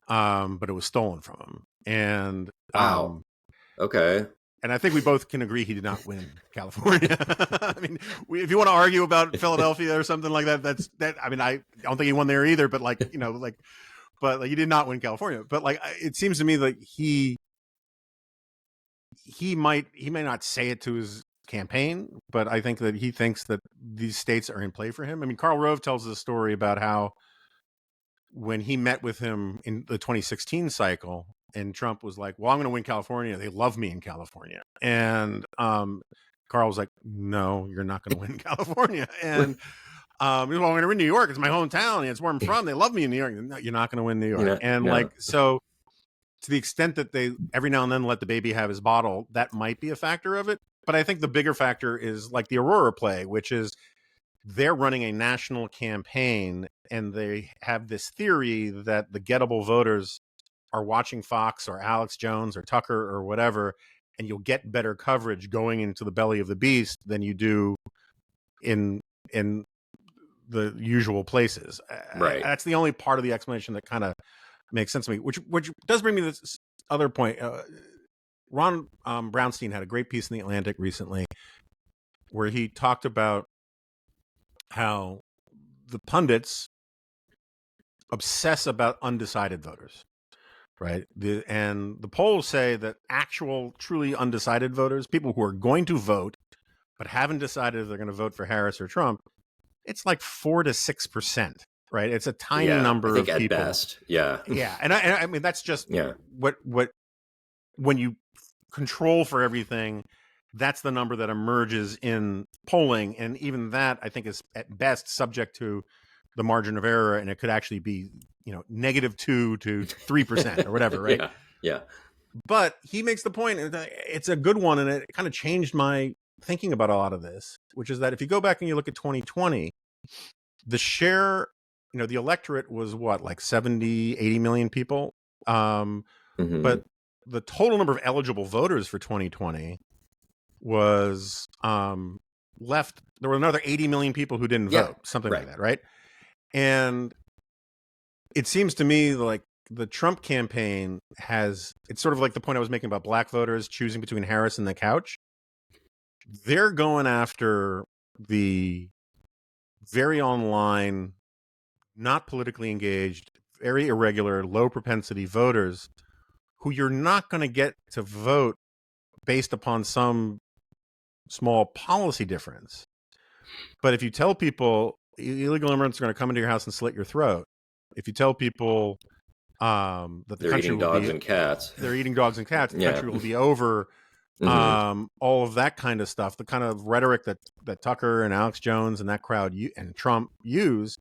but it was stolen from him. And wow. Okay. and I think we both can agree he did not win California. I mean, if you want to argue about Philadelphia or something like that, that's that. I mean, I don't think he won there either. But but he did not win California. But it seems to me like he may not say it to his campaign, but I think that he thinks that these states are in play for him. I mean, Karl Rove tells the story about how when he met with him in the 2016 cycle, and Trump was like, well, I'm going to win California. They love me in California. And Carl was like, no, you're not going to win California. And I'm going to win New York. It's my hometown. And it's where I'm from. They love me in New York. No, you're not going to win New York. So to the extent that they every now and then let the baby have his bottle, that might be a factor of it. But I think the bigger factor is like the Aurora play, which is they're running a national campaign and they have this theory that the gettable voters are watching Fox or Alex Jones or Tucker or whatever, and you'll get better coverage going into the belly of the beast than you do in the usual places. Right. That's the only part of the explanation that kind of makes sense to me, which does bring me to this other point. Ron Brownstein had a great piece in The Atlantic recently where he talked about how the pundits obsess about undecided voters, right? And the polls say that actual, truly undecided voters, people who are going to vote but haven't decided if they're going to vote for Harris or Trump, it's like 4 to 6%, right? It's a tiny number I think of people. At best, yeah. And I mean that's just what when you control for everything, that's the number that emerges in polling, and even that I think is at best subject to the margin of error, and it could actually be -2 to 3% or whatever, right? Yeah. But he makes the point, and it's a good one, and it kind of changed my thinking about a lot of this, which is that if you go back and you look at 2020, the share, the electorate was what, like 70, 80 million people. But the total number of eligible voters for 2020 was left. There were another 80 million people who didn't vote, something like that, right? And it seems to me like the Trump campaign it's sort of like the point I was making about black voters choosing between Harris and the couch. They're going after the very online, not politically engaged, very irregular, low propensity voters who you're not going to get to vote based upon some small policy difference. But if you tell people illegal immigrants are going to come into your house and slit your throat, if you tell people that the country eating dogs and cats, they're eating dogs and cats, the country will be over, all of that kind of stuff, the kind of rhetoric that Tucker and Alex Jones and that crowd and Trump use,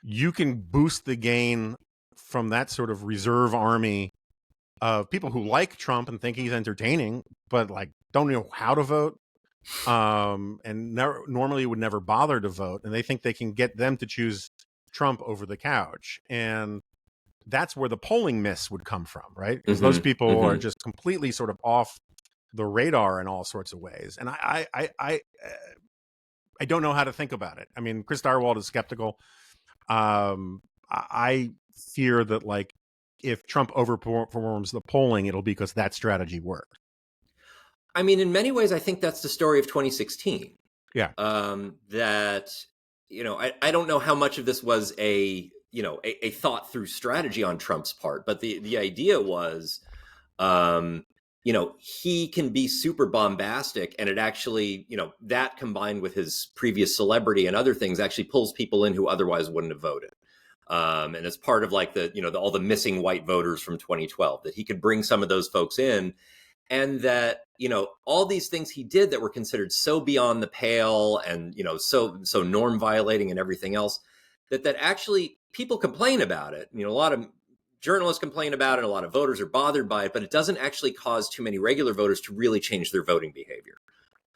you can boost the gain from that sort of reserve army of people who like Trump and think he's entertaining, but don't know how to vote, and normally would never bother to vote, and they think they can get them to choose Trump over the couch, and that's where the polling miss would come from, right? Because those people are just completely sort of off the radar in all sorts of ways, and I don't know how to think about it. I mean, Chris Direwald is skeptical. I fear that if Trump overperforms the polling, it'll be because that strategy worked. I mean, in many ways, I think that's the story of 2016. Yeah. That, I don't know how much of this was a thought through strategy on Trump's part, but the idea was, he can be super bombastic, and it actually, that combined with his previous celebrity and other things actually pulls people in who otherwise wouldn't have voted. And it's part of all the missing white voters from 2012, that he could bring some of those folks in, and that, all these things he did that were considered so beyond the pale and, so norm violating and everything else, that actually people complain about it. A lot of journalists complain about it, a lot of voters are bothered by it, but it doesn't actually cause too many regular voters to really change their voting behavior.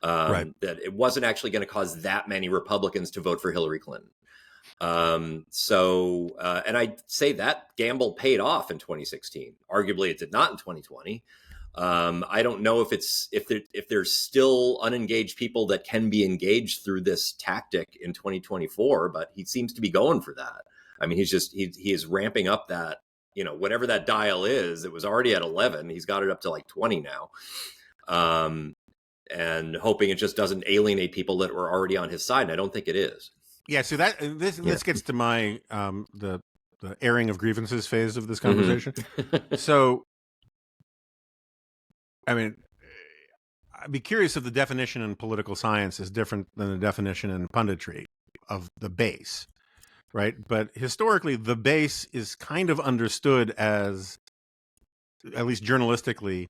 Right. That it wasn't actually going to cause that many Republicans to vote for Hillary Clinton. And I'd say that gamble paid off in 2016. Arguably, it did not in 2020. I don't know if there's still unengaged people that can be engaged through this tactic in 2024, but he seems to be going for that. I mean, he is ramping up that, whatever that dial is. It was already at 11. He's got it up to like 20 now. And hoping it just doesn't alienate people that were already on his side. And I don't think it is. Yeah. So this gets to my, the airing of grievances phase of this conversation. So, I mean, I'd be curious if the definition in political science is different than the definition in punditry of the base, right? But historically, the base is kind of understood as, at least journalistically,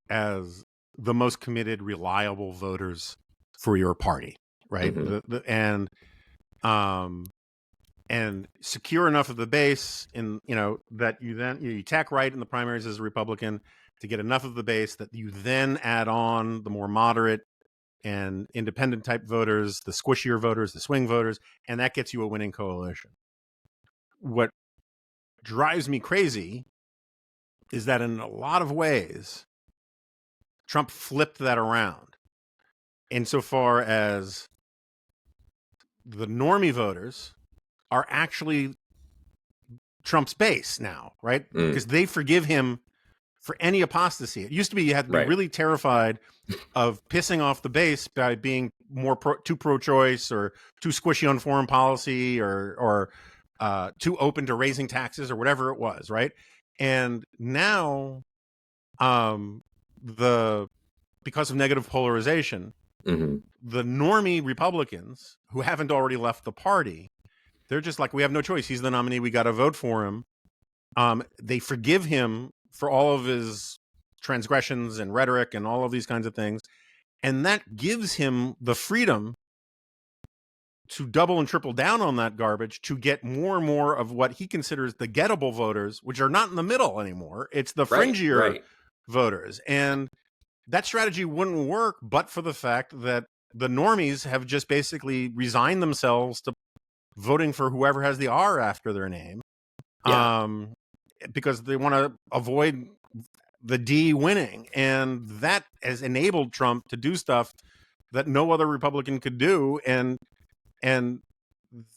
as the most committed, reliable voters for your party, right? And secure enough of the base in, that you tack right in the primaries as a Republican to get enough of the base that you then add on the more moderate and independent type voters, the squishier voters, the swing voters, and that gets you a winning coalition. What drives me crazy is that in a lot of ways, Trump flipped that around insofar as the normie voters are actually Trump's base now, right? Because they forgive him for any apostasy. It used to be you had to be really terrified of pissing off the base by being too pro-choice or too squishy on foreign policy or too open to raising taxes or whatever it was, right? And now, because of negative polarization, the normie Republicans who haven't already left the party, they're just like, we have no choice. He's the nominee. We got to vote for him. They forgive him for all of his transgressions and rhetoric and all of these kinds of things. And that gives him the freedom to double and triple down on that garbage to get more and more of what he considers the gettable voters, which are not in the middle anymore. It's the fringier voters. And that strategy wouldn't work but for the fact that the normies have just basically resigned themselves to voting for whoever has the R after their name. Because they want to avoid the D winning. And that has enabled Trump to do stuff that no other Republican could do. And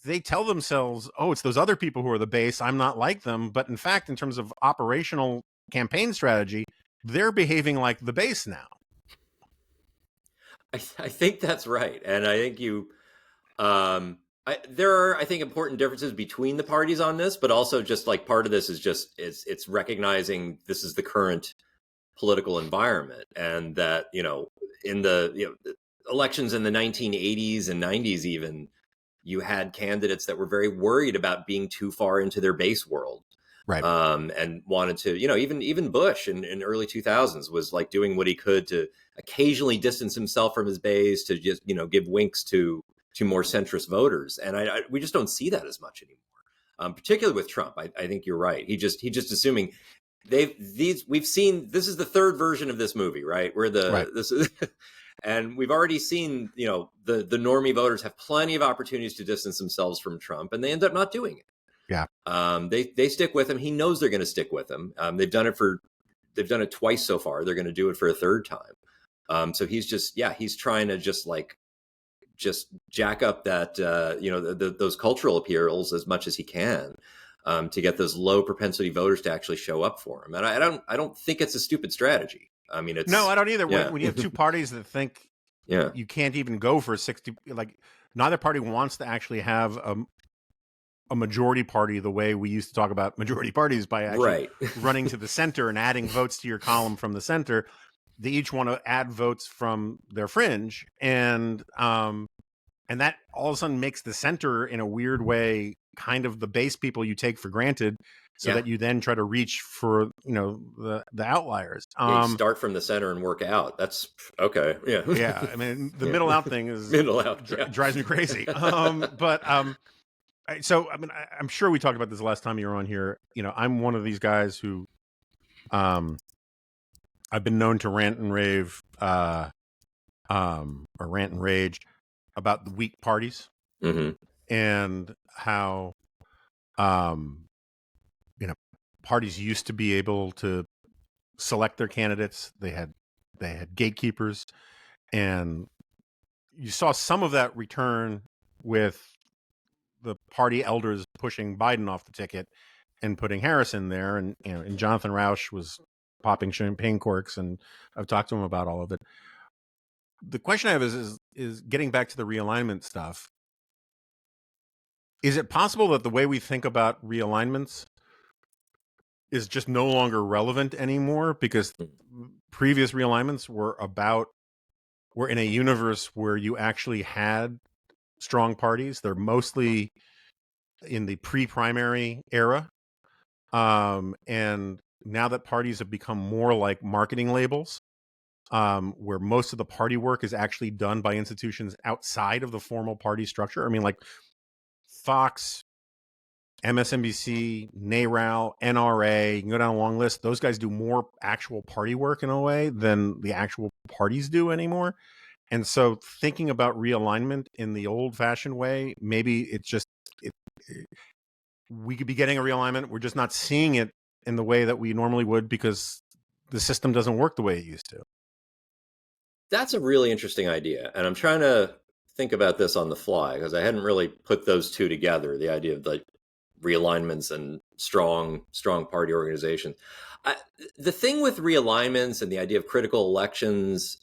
they tell themselves, oh, it's those other people who are the base. I'm not like them. But in fact, in terms of operational campaign strategy, they're behaving like the base now. I think that's right. And I think there are, I think, important differences between the parties on this, but also just like part of this is just it's recognizing this is the current political environment, and that in the elections in the 1980s and 90s, even you had candidates that were very worried about being too far into their base world, right? And wanted to, even Bush in early 2000s was like doing what he could to occasionally distance himself from his base, to just give winks to more centrist voters. And we just don't see that as much anymore, particularly with Trump. I think you're right. He just assuming we've seen, this is the third version of this movie, right? Where this is, and we've already seen, the normie voters have plenty of opportunities to distance themselves from Trump, and they end up not doing it. Yeah. They stick with him. He knows they're going to stick with him. They've done it twice so far. They're going to do it for a third time. So he's trying to just jack up that, those cultural appeals as much as he can, to get those low propensity voters to actually show up for him. And I don't think it's a stupid strategy. I mean, no, I don't either. Yeah. When you have two parties that think you can't even go for 60, like neither party wants to actually have a majority party the way we used to talk about majority parties, by actually running to the center and adding votes to your column from the center. They each want to add votes from their fringe, and that all of a sudden makes the center, in a weird way, kind of the base people you take for granted, so that you then try to reach for the outliers. You start from the center and work out. That's okay. Yeah, yeah. I mean, the middle out thing is middle out drives me crazy. But So, I mean, I'm sure we talked about this the last time you were on here. You know, I'm one of these guys who, I've been known to rant and rave, or rant and rage about the weak parties and how, you know, parties used to be able to select their candidates. They had gatekeepers, and you saw some of that return with the party elders pushing Biden off the ticket and putting Harris in there, and and Jonathan Rauch was popping champagne corks, and I've talked to him about all of it. The question I have is getting back to the realignment stuff. Is it possible that the way we think about realignments is just no longer relevant anymore because previous realignments were in a universe where you actually had strong parties? They're mostly in the pre-primary era. And now that parties have become more like marketing labels, where most of the party work is actually done by institutions outside of the formal party structure. I mean, like Fox, MSNBC, NARAL, NRA, you can go down a long list. Those guys do more actual party work in a way than the actual parties do anymore. And so thinking about realignment in the old-fashioned way, maybe it's just we could be getting a realignment. We're just not seeing it in the way that we normally would because the system doesn't work the way it used to. That's a really interesting idea. And I'm trying to think about this on the fly because I hadn't really put those two together, the idea of like realignments and strong party organizations. The thing with realignments and the idea of critical elections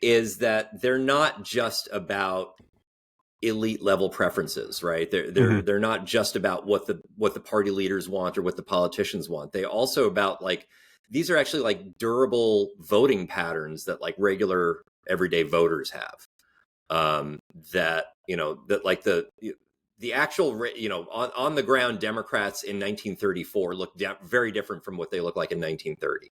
is that they're not just about elite level preferences, right? They're not just about what the party leaders want or what the politicians want. They also about like these are actually like durable voting patterns that like regular everyday voters have. That like the actual on the ground Democrats in 1934 looked very different from what they look like in 1930.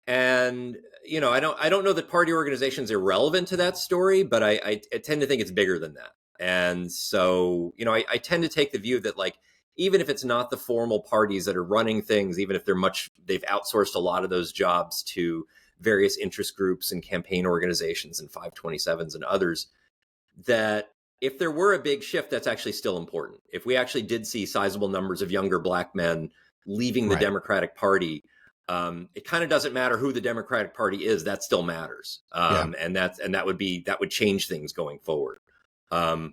And I don't know that party organizations are relevant to that story, but I tend to think it's bigger than that. And so, I tend to take the view that like, even if it's not the formal parties that are running things, even if they've outsourced a lot of those jobs to various interest groups and campaign organizations and 527s and others, that if there were a big shift, that's actually still important. If we actually did see sizable numbers of younger Black men leaving the Democratic Party, it kind of doesn't matter who the Democratic Party is. That still matters, and that would change things going forward. I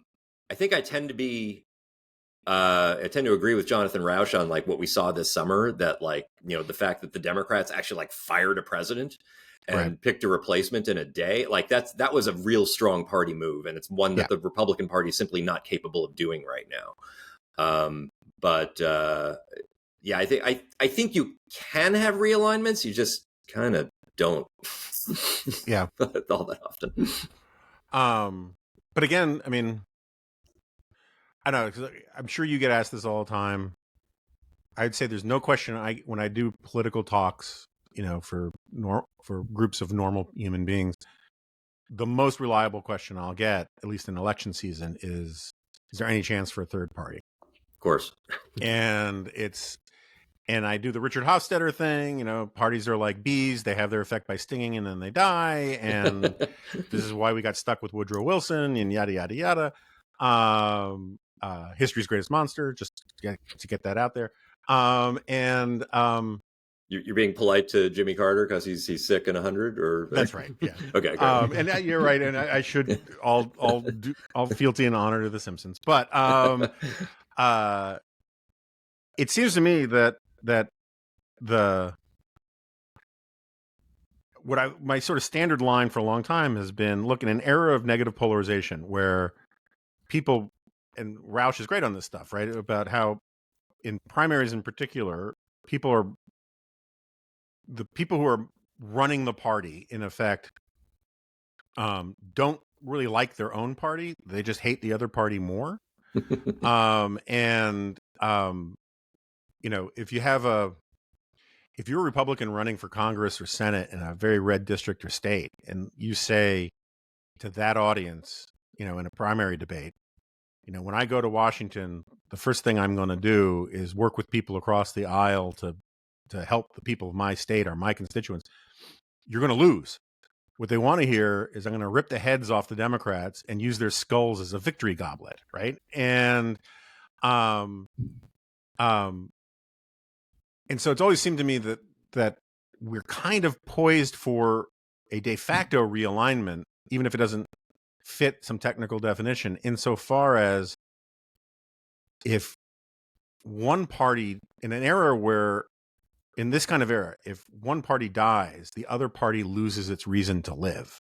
think I tend to agree with Jonathan Rauch on like what we saw this summer. That like the fact that the Democrats actually like fired a president and picked a replacement in a day, like that was a real strong party move, and it's one that the Republican Party is simply not capable of doing right now. Yeah, I think you can have realignments. You just kind of don't. Yeah, all that often. But again, I mean, I don't know, 'cause I'm sure you get asked this all the time. I'd say there's no question. When I do political talks, for groups of normal human beings, the most reliable question I'll get, at least in election season, is there any chance for a third party? Of course. And I do the Richard Hofstadter thing, parties are like bees. They have their effect by stinging and then they die. And this is why we got stuck with Woodrow Wilson and yada, yada, yada. History's greatest monster, just to get that out there. You're being polite to Jimmy Carter because he's sick and 100, or that's right. Yeah. Okay. Great. And you're right. And I should all fealty and honor to the Simpsons, but it seems to me that my sort of standard line for a long time has been, look, in an era of negative polarization where people, and Rauch is great on this stuff, right? About how in primaries in particular, the people who are running the party, in effect, don't really like their own party. They just hate the other party more. If you're a Republican running for Congress or Senate in a very red district or state, and you say to that audience, in a primary debate, when I go to Washington, the first thing I'm going to do is work with people across the aisle to help the people of my state or my constituents. You're going to lose. What they want to hear is I'm going to rip the heads off the Democrats and use their skulls as a victory goblet, right? And and so it's always seemed to me that we're kind of poised for a de facto realignment, even if it doesn't fit some technical definition, insofar as if one party, in an era where, in this kind of era, if one party dies, the other party loses its reason to live.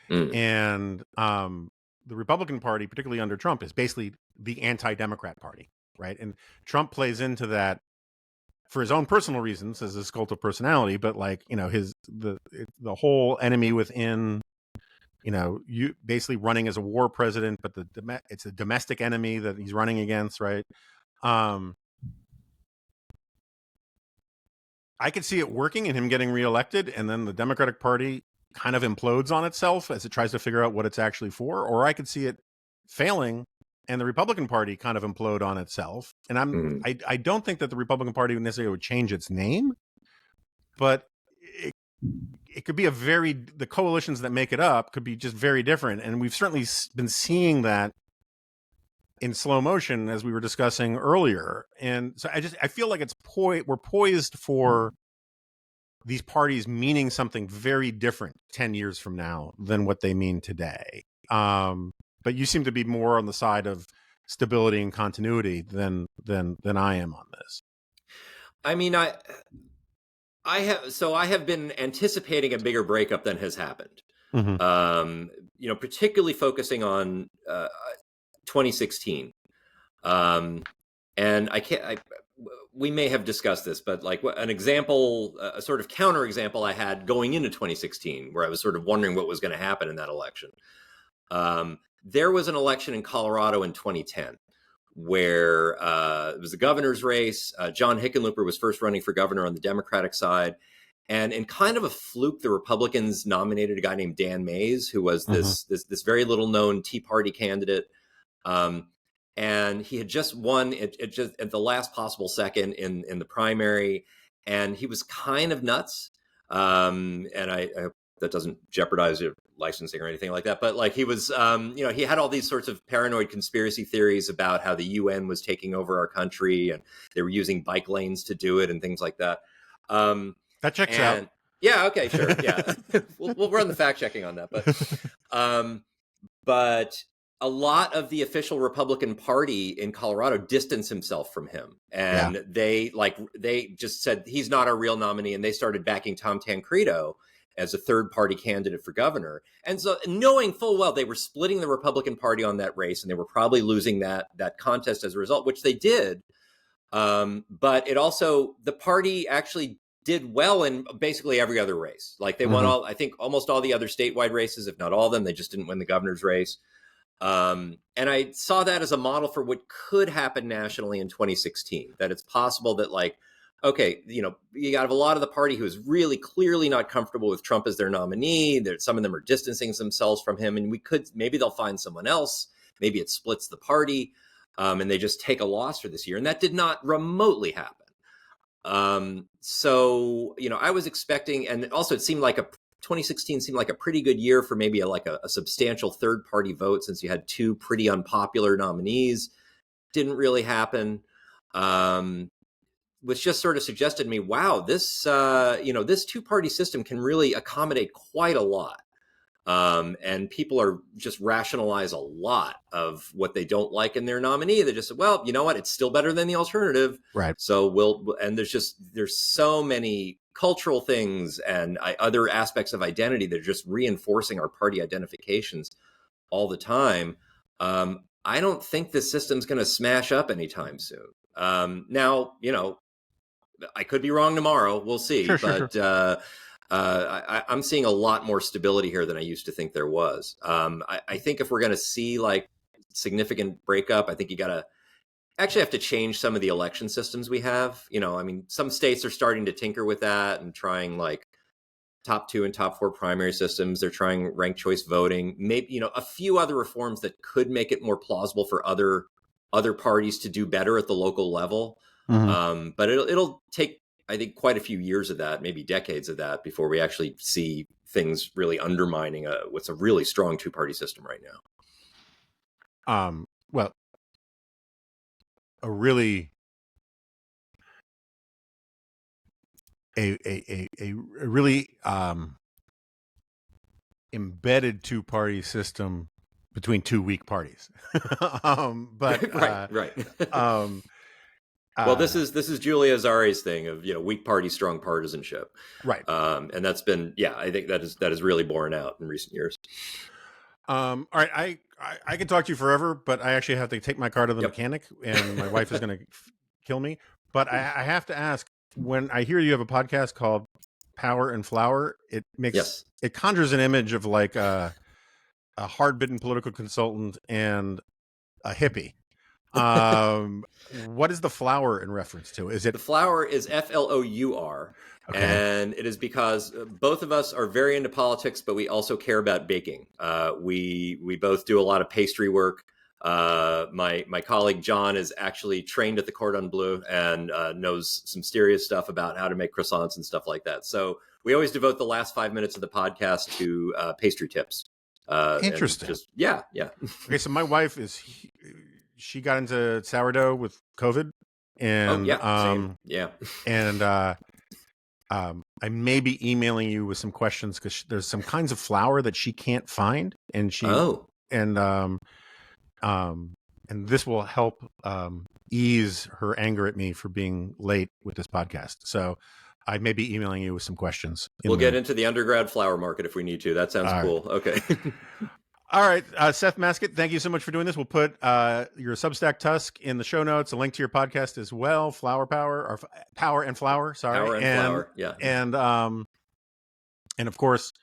And the Republican Party, particularly under Trump, is basically the anti-Democrat party, right? And Trump plays into that for his own personal reasons as his cult of personality, but the whole enemy within, you basically running as a war president, but it's a domestic enemy that he's running against, right? I could see it working and him getting reelected, and then the Democratic Party kind of implodes on itself as it tries to figure out what it's actually for, or I could see it failing and the Republican Party kind of implode on itself. And I don't think that the Republican Party necessarily would change its name, but it could be the coalitions that make it up could be just very different. And we've certainly been seeing that in slow motion, as we were discussing earlier. And so I feel like we're poised for these parties meaning something very different 10 years from now than what they mean today. But you seem to be more on the side of stability and continuity than I am on this. I mean, I have been anticipating a bigger breakup than has happened. Particularly focusing on 2016. And we may have discussed this, but like an example, a sort of counter example I had going into 2016, where I was sort of wondering what was going to happen in that election. There was an election in Colorado in 2010 where it was the governor's race. John Hickenlooper was first running for governor on the Democratic side. And in kind of a fluke, the Republicans nominated a guy named Dan Mays, who was this very little known Tea Party candidate. And he had just won it just at the last possible second in the primary, and he was kind of nuts. And I hope that doesn't jeopardize your licensing or anything like that. But like he was, he had all these sorts of paranoid conspiracy theories about how the UN was taking over our country, and they were using bike lanes to do it and things like that. That checks out. Yeah. Okay. Sure. Yeah. we'll run the fact checking on that, but a lot of the official Republican Party in Colorado distanced himself from him. And they just said, he's not our real nominee. And they started backing Tom Tancredo as a third party candidate for governor. And so knowing full well, they were splitting the Republican Party on that race, and they were probably losing that contest as a result, which they did. But it also, the party actually did well in basically every other race. Like they won almost all the other statewide races, if not all of them. They just didn't win the governor's race. And I saw that as a model for what could happen nationally in 2016, that it's possible that you have a lot of the party who is really clearly not comfortable with Trump as their nominee. Some of them are distancing themselves from him, and maybe they'll find someone else. Maybe it splits the party, and they just take a loss for this year. And that did not remotely happen. So I was expecting, and also it seemed like 2016 seemed like a pretty good year for maybe a substantial third party vote, since you had two pretty unpopular nominees. Didn't really happen. Which just sort of suggested to me, wow, this two party system can really accommodate quite a lot. And people are just rationalize a lot of what they don't like in their nominee. They just say, well, you know what? It's still better than the alternative. Right. So there's so many cultural things and other aspects of identity that are just reinforcing our party identifications all the time. I don't think this system's going to smash up anytime soon. Now, I could be wrong tomorrow. We'll see. Sure. I'm seeing a lot more stability here than I used to think there was. I think if we're going to see significant breakup, I think you got to actually have to change some of the election systems we have. Some states are starting to tinker with that and trying top 2 and top 4 primary systems. They're trying ranked choice voting, maybe, a few other reforms that could make it more plausible for other parties to do better at the local level. But it'll take, I think, quite a few years of that, maybe decades of that, before we actually see things really undermining what's a really strong 2-party system right now. Well, a really a really embedded 2-party system between 2 weak parties. But right. Well, this is Julia Azari's thing of weak party, strong partisanship, right? And that's been I think that is really borne out in recent years. All right, I can talk to you forever, but I actually have to take my car to the mechanic, and my wife is going to kill me. But I have to ask, when I hear you have a podcast called Power and Flower, it makes it conjures an image of like a hard-bitten political consultant and a hippie. What is the flower in reference to? Is it the flower is FLOUR, and it is because both of us are very into politics, but we also care about baking. We both do a lot of pastry work. My colleague John is actually trained at the Cordon Bleu and knows some serious stuff about how to make croissants and stuff like that. So we always devote the last 5 minutes of the podcast to pastry tips. Interesting. Yeah. Okay, so my wife she got into sourdough with COVID, and and I may be emailing you with some questions because there's some kinds of flour that she can't find, and and this will help ease her anger at me for being late with this podcast. So I may be emailing you with some questions. We'll get into the undergrad flour market if we need to. That sounds cool. Right. Okay. All right, Seth Masket, thank you so much for doing this. We'll put your Substack Tusk in the show notes, a link to your podcast as well, Power and Flower. Sorry, Power and Flower. Yeah, and of course,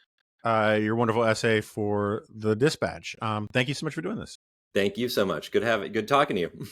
your wonderful essay for the Dispatch. Thank you so much for doing this. Thank you so much. Good talking to you.